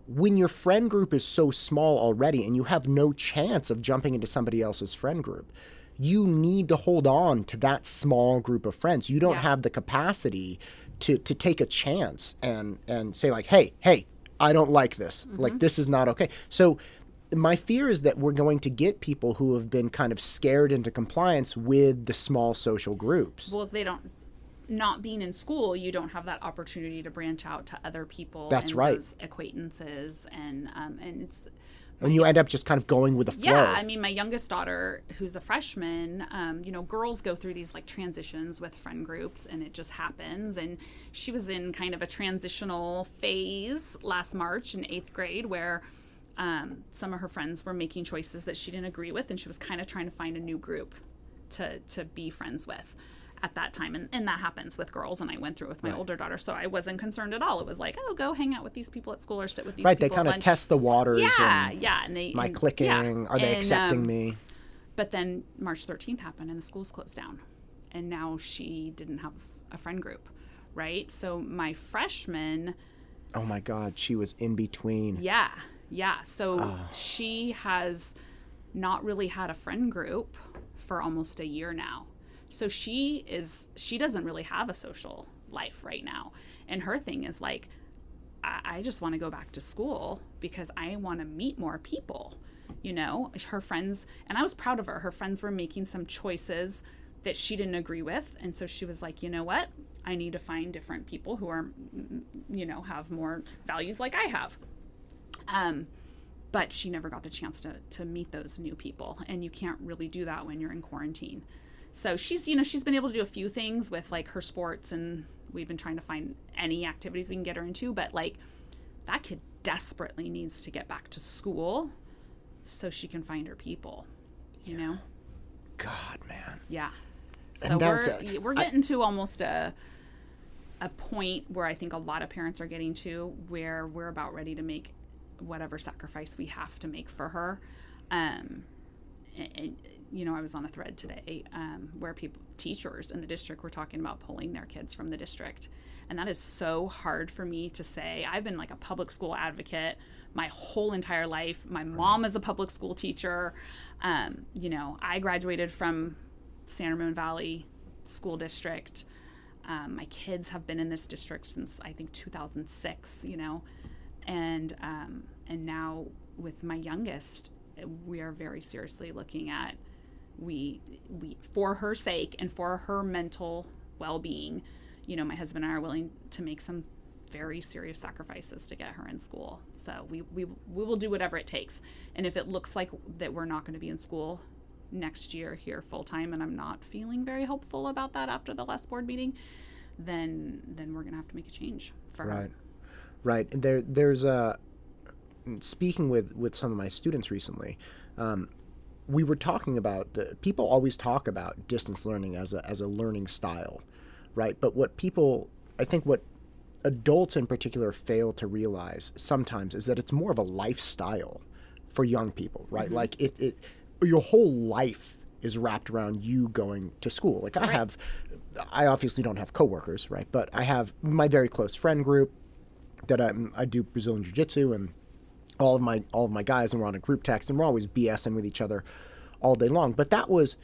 when your friend group is so small already and you have no chance of jumping into somebody else's friend group, you need to hold on to that small group of friends. You don't have the capacity to take a chance and say like, hey, I don't like this. Like, this is not okay. So my fear is that we're going to get people who have been kind of scared into compliance with the small social groups. Well, if they don't, not being in school, you don't have that opportunity to branch out to other people. That's and right. Those acquaintances, and it's. And you end up just kind of going with the flow. Yeah, I mean, my youngest daughter, who's a freshman, girls go through these like transitions with friend groups, and it just happens. And she was in kind of a transitional phase last March in 8th grade where some of her friends were making choices that she didn't agree with, and she was kind of trying to find a new group to be friends with at that time. And that happens with girls, and I went through it with my older daughter, so I wasn't concerned at all. It was like, oh, go hang out with these people at school or sit with these people They kind of test the waters. And clicking? Are they accepting me? But then March 13th happened and the schools closed down, and now she didn't have a friend group, right? So my freshman, oh my God, she was in between. So she has not really had a friend group for almost a year now. So she doesn't really have a social life right now. And her thing is like, I just want to go back to school because I want to meet more people. Her friends, and I was proud of her. Her friends were making some choices that she didn't agree with. And so she was like, you know what? I need to find different people who are, have more values like I have. But she never got the chance to meet those new people. And you can't really do that when you're in quarantine. So she's been able to do a few things with like her sports, and we've been trying to find any activities we can get her into, but like that kid desperately needs to get back to school so she can find her people, God, man. Yeah. So we're getting to almost a point where I think a lot of parents are getting to where we're about ready to make whatever sacrifice we have to make for her. And I was on a thread today where teachers in the district were talking about pulling their kids from the district. And that is so hard for me to say. I've been like a public school advocate my whole entire life. My mom is a public school teacher. I graduated from San Ramon Valley School District. My kids have been in this district since I think 2006, and now with my youngest, we are very seriously looking at we for her sake and for her mental well-being, my husband and I are willing to make some very serious sacrifices to get her in school. So we will do whatever it takes. And if it looks like that we're not going to be in school next year here full time, and I'm not feeling very hopeful about that after the last board meeting, then we're going to have to make a change for her. Right. There's speaking with some of my students recently, we were talking about people always talk about distance learning as a learning style, right? But what adults in particular fail to realize sometimes is that it's more of a lifestyle for young people, right? Mm-hmm. Like your whole life is wrapped around you going to school. Like Right. I obviously don't have coworkers, right? But I have my very close friend group that I do Brazilian Jiu-Jitsu, and all of my guys, and we're on a group text, and we're always BSing with each other all day long. But that was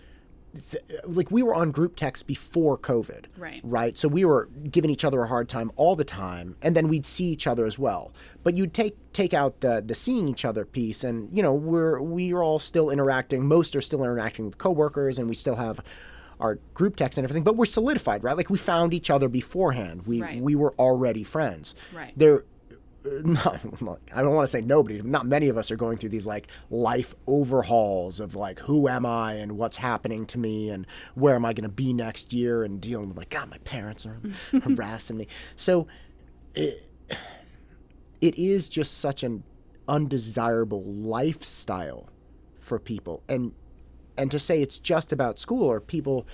like, we were on group text before COVID, right? So we were giving each other a hard time all the time, and then we'd see each other as well. But you'd take out the seeing each other piece, and we're all still interacting. Most are still interacting with coworkers, and we still have our group text and everything. But we're solidified, right? Like, we found each other beforehand. We were already friends. Right. I don't want to say nobody, not many of us are going through these like life overhauls of like, who am I and what's happening to me and where am I going to be next year, and dealing with like, God, my parents are harassing me. So it is just such an undesirable lifestyle for people. And to say it's just about school, or people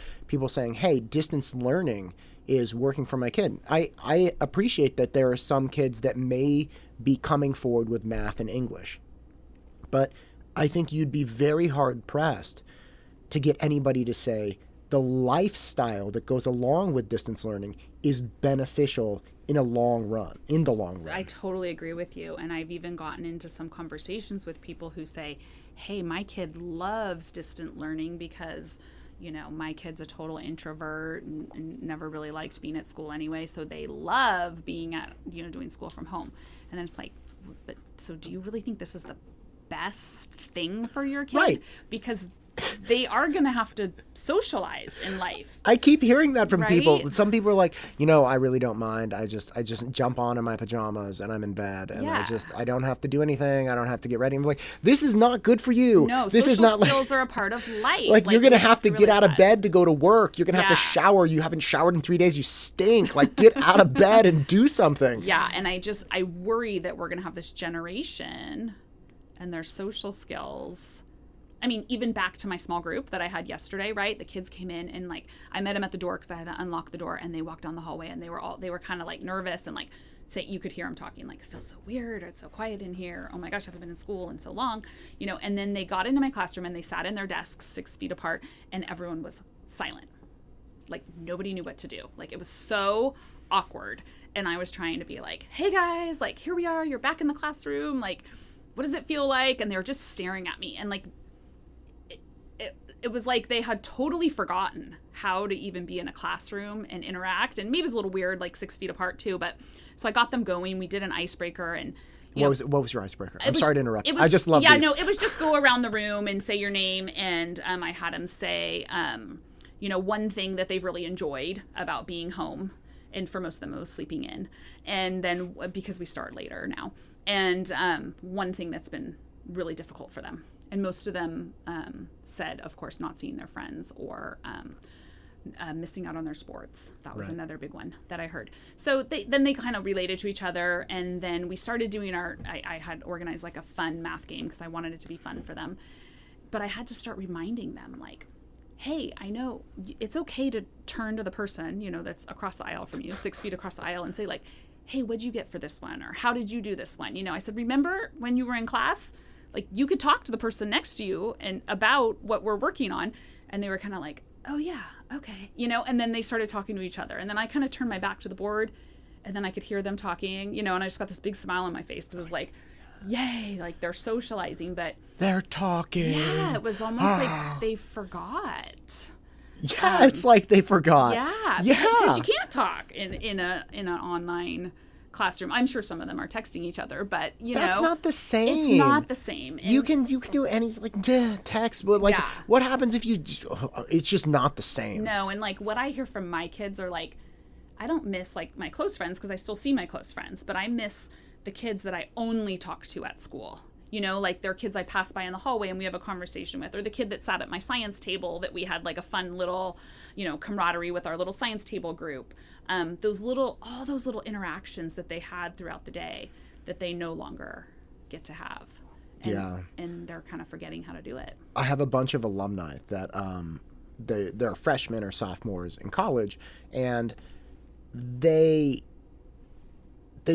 saying, hey, distance learning is working for my kid. I appreciate that there are some kids that may be coming forward with math and English, but I think you'd be very hard pressed to get anybody to say the lifestyle that goes along with distance learning is beneficial in the long run. I totally agree with you. And I've even gotten into some conversations with people who say, hey, my kid loves distant learning because my kid's a total introvert and never really liked being at school anyway. So they love being at, doing school from home. And then it's like, but so do you really think this is the best thing for your kid? Right. Because they are going to have to socialize in life. I keep hearing that from people. Right? Some people are like, I really don't mind. I just jump on in my pajamas and I'm in bed, and I don't have to do anything. I don't have to get ready. I'm like, this is not good for you. No, this social is not skills are a part of life. Like, you're going to have to get out of bed to go to work. You're going to have to Yeah. shower. You haven't showered in 3 days. You stink. Like, get out of bed and do something. Yeah, and I worry that we're going to have this generation and their social skills. I mean, even back to my small group that I had yesterday, right? The kids came in and like, I met them at the door because I had to unlock the door, and they walked down the hallway and they were kind of like nervous, and like, say, you could hear them talking like, it feels so weird, or it's so quiet in here. Oh my gosh, I haven't been in school in so long, and then they got into my classroom and they sat in their desks 6 feet apart, and everyone was silent. Like, nobody knew what to do. Like, it was so awkward. And I was trying to be like, hey guys, like, here we are, you're back in the classroom. Like, what does it feel like? And they were just staring at me, and like, it was like they had totally forgotten how to even be in a classroom and interact. And maybe it was a little weird, like 6 feet apart too. But so I got them going. We did an icebreaker, and what was your icebreaker? I'm sorry to interrupt. I just love yeah, these. no, it was just go around the room and say your name, and I had them say, one thing that they've really enjoyed about being home, and for most of them it was sleeping in, and then because we start later now, and one thing that's been really difficult for them. And most of them said, of course, not seeing their friends, or missing out on their sports. That was another big one that I heard. So then they kind of related to each other. And then we started doing I had organized like a fun math game because I wanted it to be fun for them. But I had to start reminding them, like, hey, I know it's okay to turn to the person, that's across the aisle from you, 6 feet across the aisle, and say like, hey, what'd you get for this one? Or how did you do this one? I said, remember when you were in class? Like, you could talk to the person next to you and about what we're working on. And they were kind of like, oh yeah, okay. And then they started talking to each other. And then I kind of turned my back to the board, and then I could hear them talking, and I just got this big smile on my face. Because it was like, yay, like they're socializing, but they're talking. Yeah, it was almost like they forgot. Yeah, it's like they forgot. Yeah. Because you can't talk in an online classroom. I'm sure some of them are texting each other, but that's not the same. It's not the same. And you can do anything, like text, but like, what happens if it's just not the same. No, and like what I hear from my kids are like, I don't miss like my close friends because I still see my close friends, but I miss the kids that I only talk to at school. Like they're kids I pass by in the hallway and we have a conversation with, or the kid that sat at my science table that we had like a fun little, camaraderie with our little science table group. All those little interactions that they had throughout the day that they no longer get to have. And they're kind of forgetting how to do it. I have a bunch of alumni that they're freshmen or sophomores in college, and they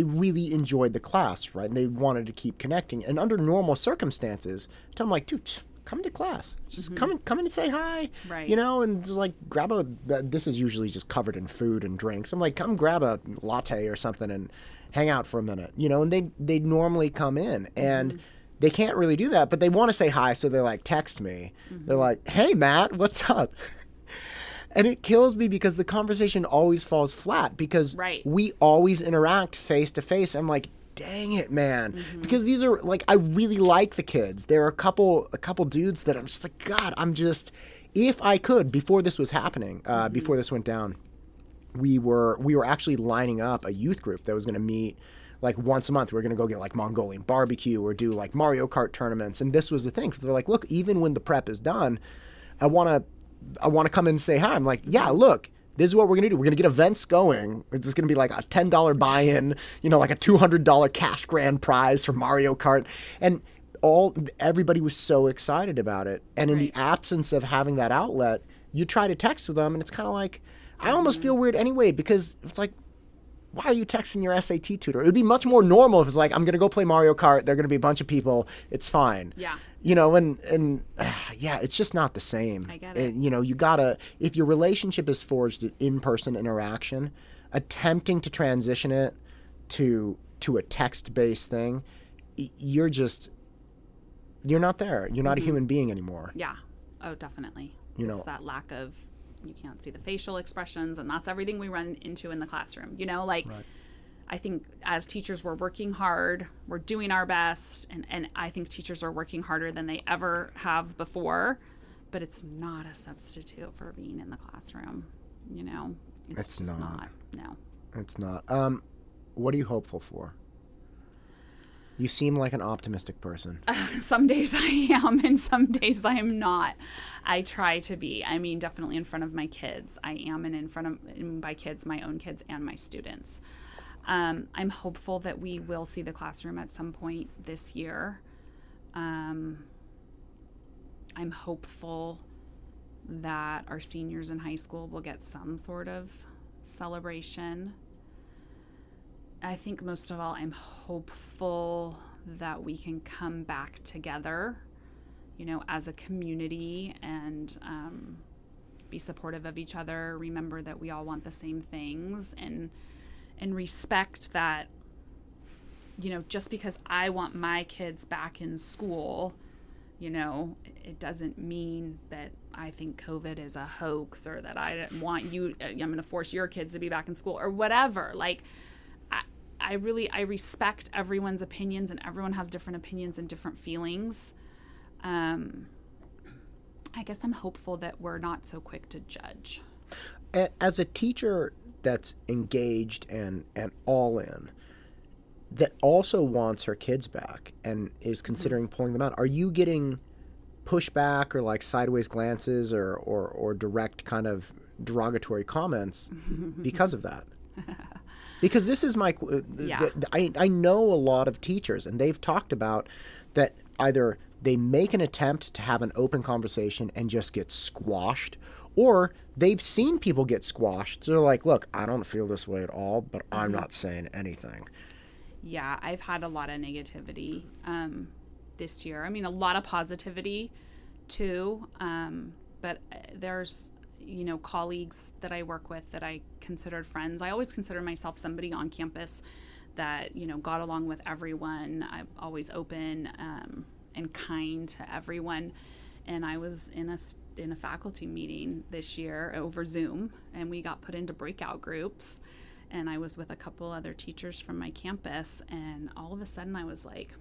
really enjoyed the class, right? And they wanted to keep connecting. And under normal circumstances, I'm like, dude, come to class. Just come in and say hi. Right. And just like grab this is usually just covered in food and drinks. I'm like, come grab a latte or something and hang out for a minute. And they normally come in and they can't really do that, but they want to say hi. So they like text me. They're like, hey, Matt, what's up? And it kills me because the conversation always falls flat because we always interact face to face. I'm like, dang it, man. Because these are like, I really like the kids. There are a couple dudes that I'm just like, God, if I could, before this was happening, before this went down, we were actually lining up a youth group that was going to meet like once a month. We were going to go get like Mongolian barbecue or do like Mario Kart tournaments. And this was the thing. So they're like, look, even when the prep is done, I want to come in and say hi. I'm like, yeah, look, this is what we're going to do. We're going to get events going. It's just going to be like a $10 buy-in, like a $200 cash grand prize for Mario Kart. And everybody was so excited about it. And in the absence of having that outlet, you try to text with them and it's kind of like, I almost feel weird anyway, because it's like, why are you texting your SAT tutor? It would be much more normal if it's like, I'm going to go play Mario Kart. There are going to be a bunch of people. It's fine. Yeah. And it's just not the same. I get it. You gotta, if your relationship is forged in in-person interaction, attempting to transition it to a text-based thing, you're not there. You're not a human being anymore. Yeah. Oh, definitely. It's that lack of, you can't see the facial expressions, and that's everything we run into in the classroom. I think as teachers, we're working hard, we're doing our best, and I think teachers are working harder than they ever have before, but it's not a substitute for being in the classroom. It's just not. No. It's not. What are you hopeful for? You seem like an optimistic person. Some days I am, and some days I am not. I try to be. I mean, definitely in front of my kids. I am, and in front of my kids, my own kids, and my students. I'm hopeful that we will see the classroom at some point this year. I'm hopeful that our seniors in high school will get some sort of celebration. I think most of all, I'm hopeful that we can come back together, as a community and be supportive of each other. Remember that we all want the same things and respect that, just because I want my kids back in school, it doesn't mean that I think COVID is a hoax or that I want I'm going to force your kids to be back in school or whatever. Like, I respect everyone's opinions, and everyone has different opinions and different feelings. I guess I'm hopeful that we're not so quick to judge. As a teacher that's engaged and all in, that also wants her kids back and is considering pulling them out, are you getting pushback or like sideways glances or direct kind of derogatory comments because of that? Because this is I know a lot of teachers, and they've talked about that either they make an attempt to have an open conversation and just get squashed, or they've seen people get squashed. So they're like, look, I don't feel this way at all, but I'm not saying anything. Yeah, I've had a lot of negativity this year. I mean, a lot of positivity too, but there's colleagues that I work with that I considered friends. I always consider myself somebody on campus that, got along with everyone. I'm always open and kind to everyone. And I was in a faculty meeting this year over Zoom, and we got put into breakout groups. And I was with a couple other teachers from my campus, and all of a sudden I was like,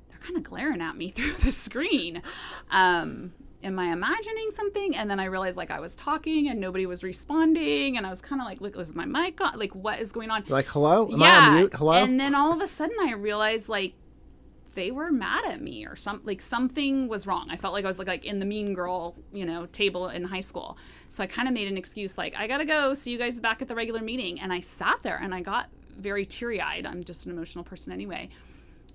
they're kind of glaring at me through the screen. Am I imagining something? And then I realized I was talking and nobody was responding, and I was kind of like, look, is my mic on? Like, what is going on? Like, hello? Am I on mute? Hello? And then all of a sudden I realized they were mad at me or something was wrong. I felt like I was like in the mean girl, table in high school. So I kind of made an excuse I got to go. See you guys back at the regular meeting. And I sat there and I got very teary-eyed. I'm just an emotional person anyway.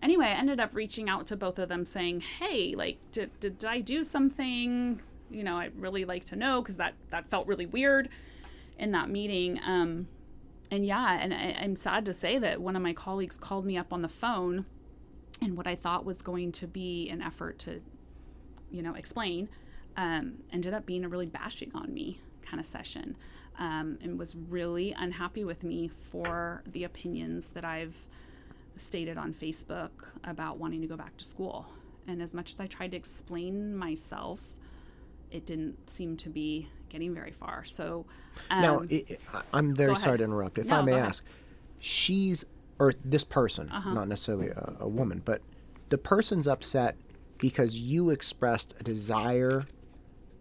Anyway, I ended up reaching out to both of them saying, hey, did I do something? I'd really like to know, because that felt really weird in that meeting. And I'm sad to say that one of my colleagues called me up on the phone in what I thought was going to be an effort to explain, ended up being a really bashing on me kind of session, and was really unhappy with me for the opinions that I've stated on Facebook about wanting to go back to school. And as much as I tried to explain myself, it didn't seem to be getting very far. So now, I'm very sorry to interrupt. If I may ask, this person, not necessarily a woman, but the person's upset because you expressed a desire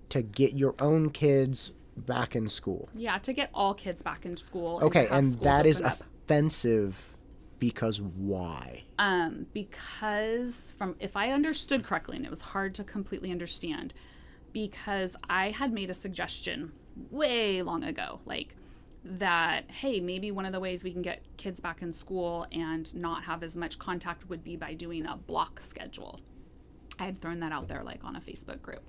to get your own kids back in school. Yeah, to get all kids back into school. Okay, and that is offensive because why? Because if I understood correctly, and it was hard to completely understand, because I had made a suggestion way long ago, like that, hey, maybe one of the ways we can get kids back in school and not have as much contact would be by doing a block schedule. I had thrown that out there like on a Facebook group.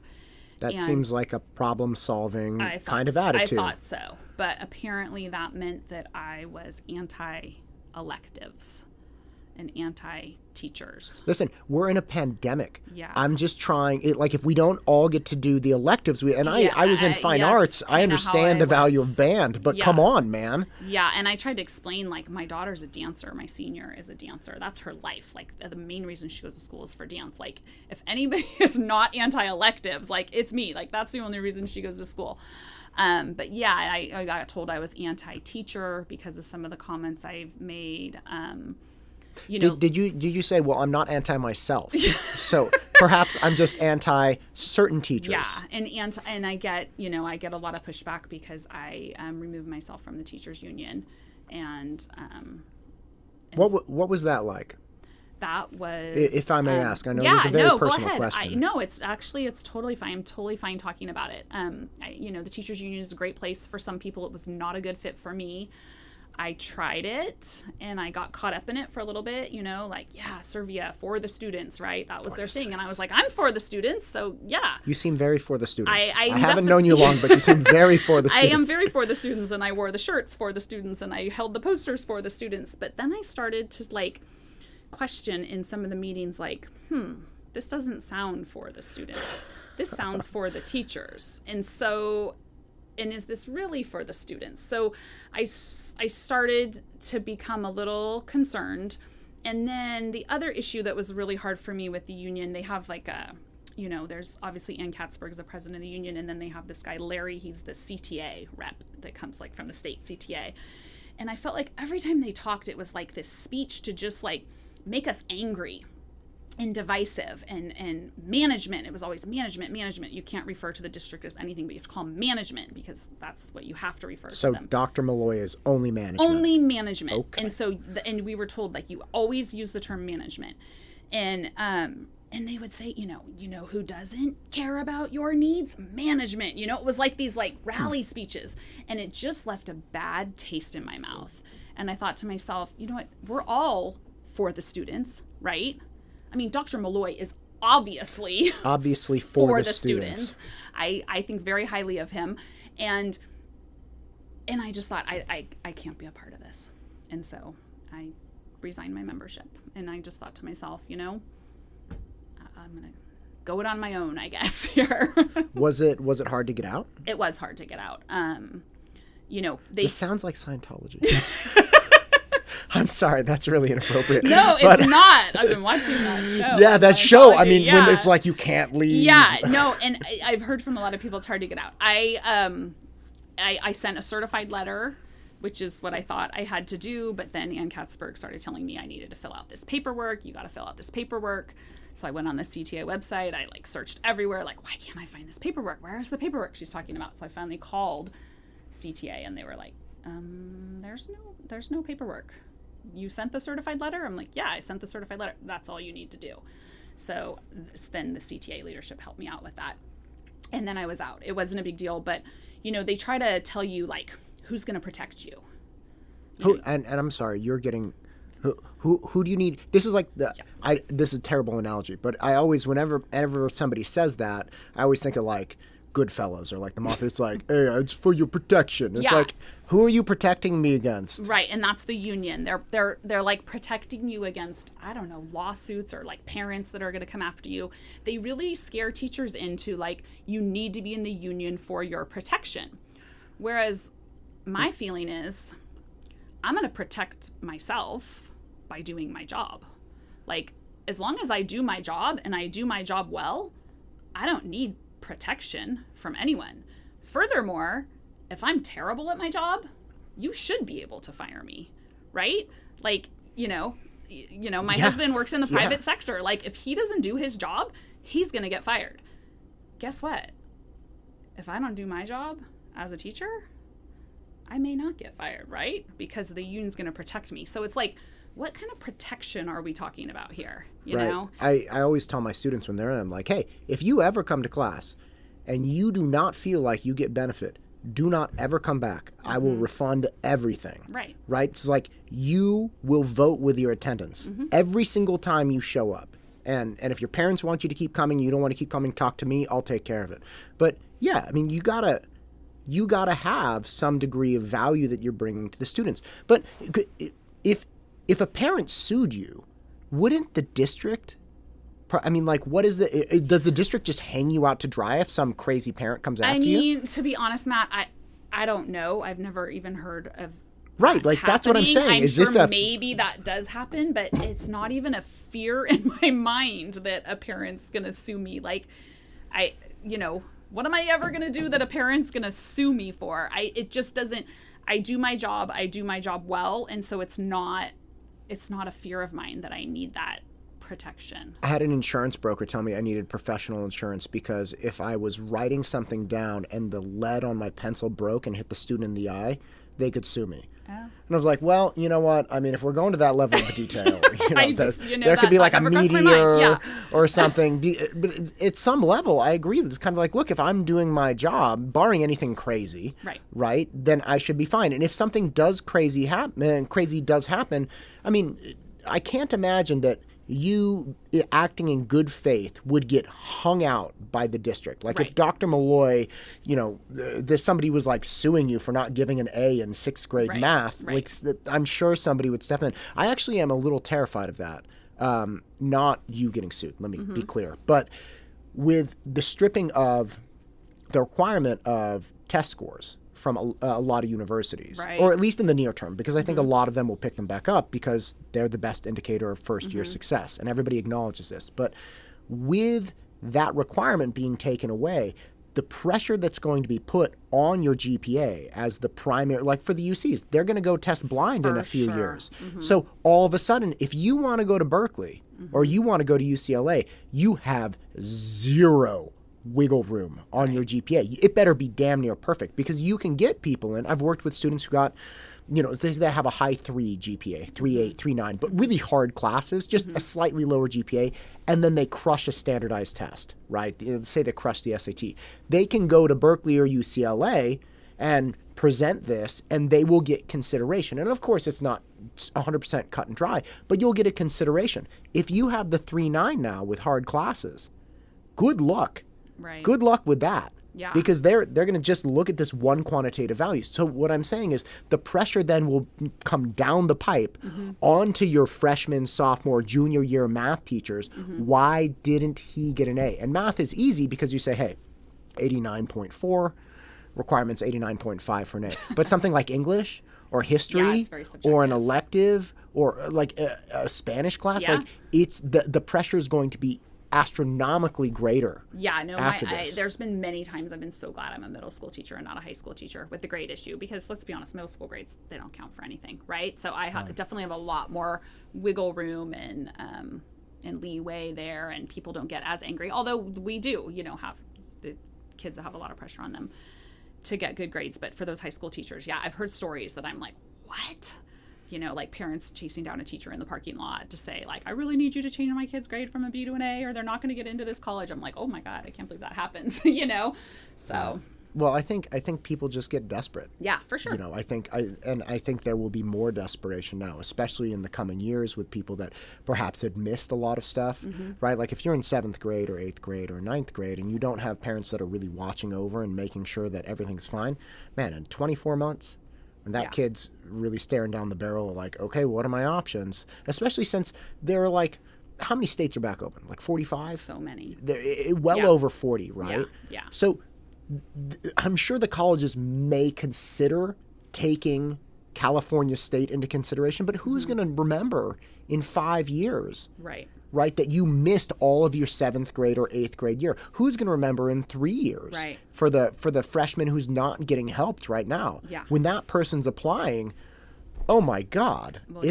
That seems like a problem-solving kind of attitude. I thought so. But apparently that meant that I was anti-electives and anti-teachers. Listen, we're in a pandemic. Yeah. I'm just trying, if we don't all get to do the electives, I was in fine arts. I understand the value of band, but come on, man. Yeah, and I tried to explain, like, my daughter's a dancer. My senior is a dancer. That's her life. Like, the main reason she goes to school is for dance. Like, if anybody is not anti-electives, like, it's me. Like, that's the only reason she goes to school. But yeah, I got told I was anti-teacher because of some of the comments I've made. Did you say, well, I'm not anti myself, so perhaps I'm just anti certain teachers? Yeah, and I get a lot of pushback because I removed myself from the teachers union, and what was that like? That was, if I may ask, I know it's a very personal question. It's totally fine. I'm totally fine talking about it. The teachers union is a great place for some people. It was not a good fit for me. I tried it and I got caught up in it for a little bit, SRVUSD for the students, right? That was their thing. And I was like, I'm for the students. So yeah. You seem very for the students. I haven't known you long, but you seem very for the students. I am very for the students, and I wore the shirts for the students, and I held the posters for the students. But then I started to question in some of the meetings, this doesn't sound for the students. This sounds for the teachers. And is this really for the students? So I started to become a little concerned. And then the other issue that was really hard for me with the union, they have there's obviously Ann Katzberg is the president of the union, and then they have this guy, Larry, he's the CTA rep that comes from the state CTA. And I felt like every time they talked, it was like this speech to just make us angry and divisive and management. It was always management. You can't refer to the district as anything, but you have to call them management because that's what you have to refer to them. So Dr. Malloy is only management. Only management. Okay. And so, and we were told you always use the term management. And they would say, who doesn't care about your needs? Management. It was like these rally speeches, and it just left a bad taste in my mouth. And I thought to myself, you know what? We're all for the students, right? I mean, Dr. Malloy is obviously for the students. I think very highly of him. And I just thought, I can't be a part of this. And so I resigned my membership. And I just thought to myself, I'm going to go it on my own, I guess, here. Was it hard to get out? It was hard to get out. This sounds like Scientology. I'm sorry, that's really inappropriate. No, it's not. I've been watching that show. Yeah, that show. I mean, when it's like you can't leave. Yeah, no, and I've heard from a lot of people it's hard to get out. I sent a certified letter, which is what I thought I had to do, but then Ann Katzberg started telling me I needed to fill out this paperwork. You got to fill out this paperwork. So I went on the CTA website. I searched everywhere. Why can't I find this paperwork? Where is the paperwork she's talking about? So I finally called CTA, and they were like, there's no paperwork. You sent the certified letter? I'm like, yeah, I sent the certified letter. That's all you need to do. So then the CTA leadership helped me out with that. And then I was out. It wasn't a big deal, but they try to tell you who's going to protect you. And I'm sorry, you're getting who do you need? This is this is a terrible analogy, but I always whenever somebody says that, I always think of Goodfellas or like the mafia. It's like, hey, it's for your protection. It's Yeah. like, who are you protecting me against? Right, and that's the union. They're like protecting you against, I don't know, lawsuits or like parents that are going to come after you. They really scare teachers into like, you need to be in the union for your protection. Whereas my feeling is, I'm going to protect myself by doing my job. Like, as long as I do my job and I do my job well, I don't need protection from anyone. Furthermore, if I'm terrible at my job, you should be able to fire me, right? Like, my husband works in the private sector. Like, if he doesn't do his job, he's going to get fired. Guess what? If I don't do my job as a teacher, I may not get fired, right? Because the union's going to protect me. So it's like, what kind of protection are we talking about here? You know? I always tell my students when they're in, I'm like, hey, if you ever come to class and you do not feel like you get benefit, do not ever come back. I will refund everything. Right. Right? It's like you will vote with your attendance every single time you show up. And if your parents want you to keep coming, you don't want to keep coming, talk to me, I'll take care of it. But yeah, I mean, you gotta have some degree of value that you're bringing to the students. But if a parent sued you, wouldn't the district, I mean, like, does the district just hang you out to dry if some crazy parent comes after you? I mean, to be honest, Matt, I don't know. I've never even heard of Right, like, that's what I'm saying. Is sure maybe that does happen, but it's not even a fear in my mind that a parent's going to sue me. Like, what am I ever going to do that a parent's going to sue me for? It just doesn't, I do my job well, and so it's not a fear of mine that I need that protection. I had an insurance broker tell me I needed professional insurance because if I was writing something down and the lead on my pencil broke and hit the student in the eye, they could sue me. Oh. And I was like, well, you know what? I mean, if we're going to that level of detail, there could be like a meteor or something. But at some level, I agree with it. It's kind of like, look, if I'm doing my job, barring anything crazy, right, then I should be fine. And if something crazy does happen, I mean, I can't imagine that you acting in good faith would get hung out by the district. Like if Dr. Malloy, somebody was like suing you for not giving an A in 6th grade math, like I'm sure somebody would step in. I actually am a little terrified of that. Not you getting sued, let me be clear. But with the stripping of the requirement of test scores from a lot of universities, or at least in the near term, because I think a lot of them will pick them back up because they're the best indicator of first-year success, and everybody acknowledges this. But with that requirement being taken away, the pressure that's going to be put on your GPA as the primary, like for the UCs, they're going to go test blind in a few years. So all of a sudden, if you want to go to Berkeley or you want to go to UCLA, you have zero wiggle room on your GPA. It better be damn near perfect because you can get people in. I've worked with students who got, they have a high 3 GPA, 3.8, 3.9, but really hard classes, just a slightly lower GPA, and then they crush a standardized test, right? Say they crush the SAT. They can go to Berkeley or UCLA and present this, and they will get consideration. And of course, it's not 100% cut and dry, but you'll get a consideration. If you have the 3.9 now with hard classes, good luck. Right. Good luck with that. Yeah. Because they're going to just look at this one quantitative value. So what I'm saying is the pressure then will come down the pipe onto your freshman, sophomore, junior year math teachers. Why didn't he get an A? And math is easy because you say, hey, 89.4, requirement's 89.5 for an A. But something like English or history or an elective or like a Spanish class, like it's the pressure is going to be astronomically greater. Yeah, no, there's been many times I've been so glad I'm a middle school teacher and not a high school teacher with the grade issue because let's be honest, middle school grades, they don't count for anything, right? So I definitely have a lot more wiggle room and leeway there, and people don't get as angry. Although we do, have the kids that have a lot of pressure on them to get good grades. But for those high school teachers, I've heard stories that I'm like, what? Like parents chasing down a teacher in the parking lot to say, like, I really need you to change my kid's grade from a B to an A or they're not going to get into this college. I'm like, oh my God, I can't believe that happens, So. Well, I think people just get desperate. Yeah, for sure. You know, I think there will be more desperation now, especially in the coming years with people that perhaps had missed a lot of stuff, right? Like if you're in 7th grade or 8th grade or 9th grade and you don't have parents that are really watching over and making sure that everything's fine, man, in 24 months, when that kid's really staring down the barrel like, okay, what are my options? Especially since there are like, how many states are back open? Like 45? So many. Over 40, right? Yeah. So I'm sure the colleges may consider taking California State into consideration, but who's going to remember in 5 years? Right, that you missed all of your 7th grade or 8th grade year. Who's going to remember in 3 years? Right. For the freshman who's not getting helped right now. Yeah. When that person's applying, oh my God. Well,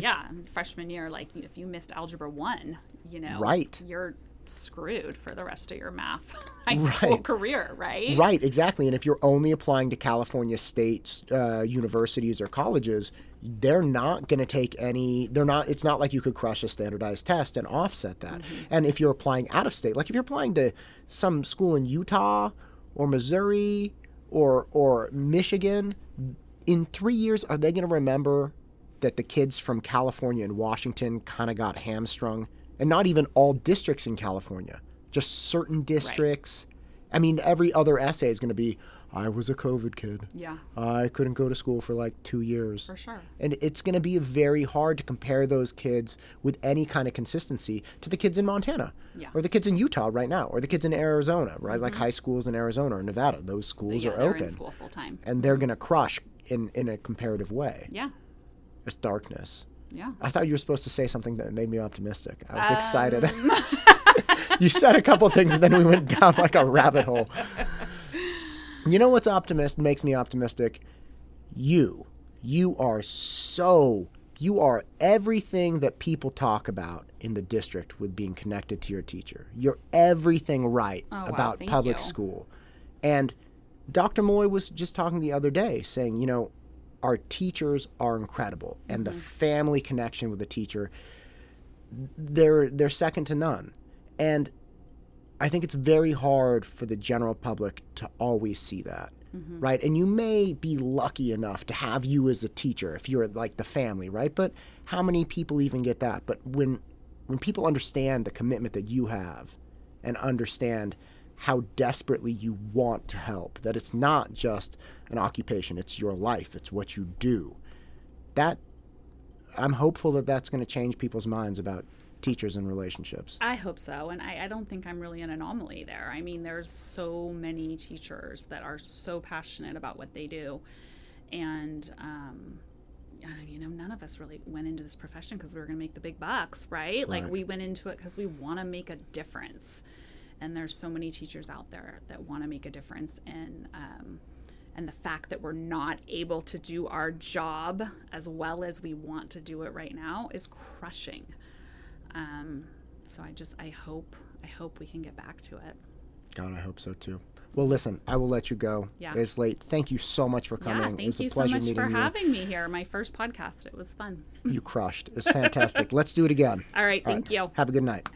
freshman year, like if you missed Algebra 1, you know, right. You're screwed for the rest of your math high school career, right? Right, exactly. And if you're only applying to California State universities or colleges, they're not going to take it's not like you could crush a standardized test and offset that. And if you're applying out of state, like if you're applying to some school in Utah or Missouri or Michigan, in 3 years, are they going to remember that the kids from California and Washington kind of got hamstrung? And not even all districts in California, just certain districts. Right. I mean, every other essay is going to be, I was a COVID kid. Yeah. I couldn't go to school for like 2 years. For sure. And it's going to be very hard to compare those kids with any kind of consistency to the kids in Montana. Yeah. Or the kids in Utah right now. Or the kids in Arizona, right? Like high schools in Arizona or Nevada. Those schools are they're open. In school full time. And they're going to crush in a comparative way. Yeah. It's darkness. Yeah. I thought you were supposed to say something that made me optimistic. I was excited. You said a couple things and then we went down like a rabbit hole. You know what's makes me optimistic? You are everything that people talk about in the district with being connected to your teacher. You're everything right about public school. And Dr. Malloy was just talking the other day saying, you know, our teachers are incredible, and the family connection with the teacher, they're second to none. And I think it's very hard for the general public to always see that, right? And you may be lucky enough to have you as a teacher if you're like the family, right? But how many people even get that? But when people understand the commitment that you have and understand how desperately you want to help, that it's not just an occupation, it's your life, it's what you do. That I'm hopeful that that's going to change people's minds about teachers and relationships. I hope so, and I don't think I'm really an anomaly there. I mean, there's so many teachers that are so passionate about what they do, and you know, none of us really went into this profession because we were going to make the big bucks, right? Like we went into it because we want to make a difference. And there's so many teachers out there that want to make a difference, and the fact that we're not able to do our job as well as we want to do it right now is crushing. So I hope we can get back to it. God, I hope so too. Well, listen, I will let you go. Yeah. It's late. Thank you so much for coming. Yeah, thank you so much for having me here. My first podcast. It was fun. You crushed. It's fantastic. Let's do it again. All right. Thank you. Have a good night.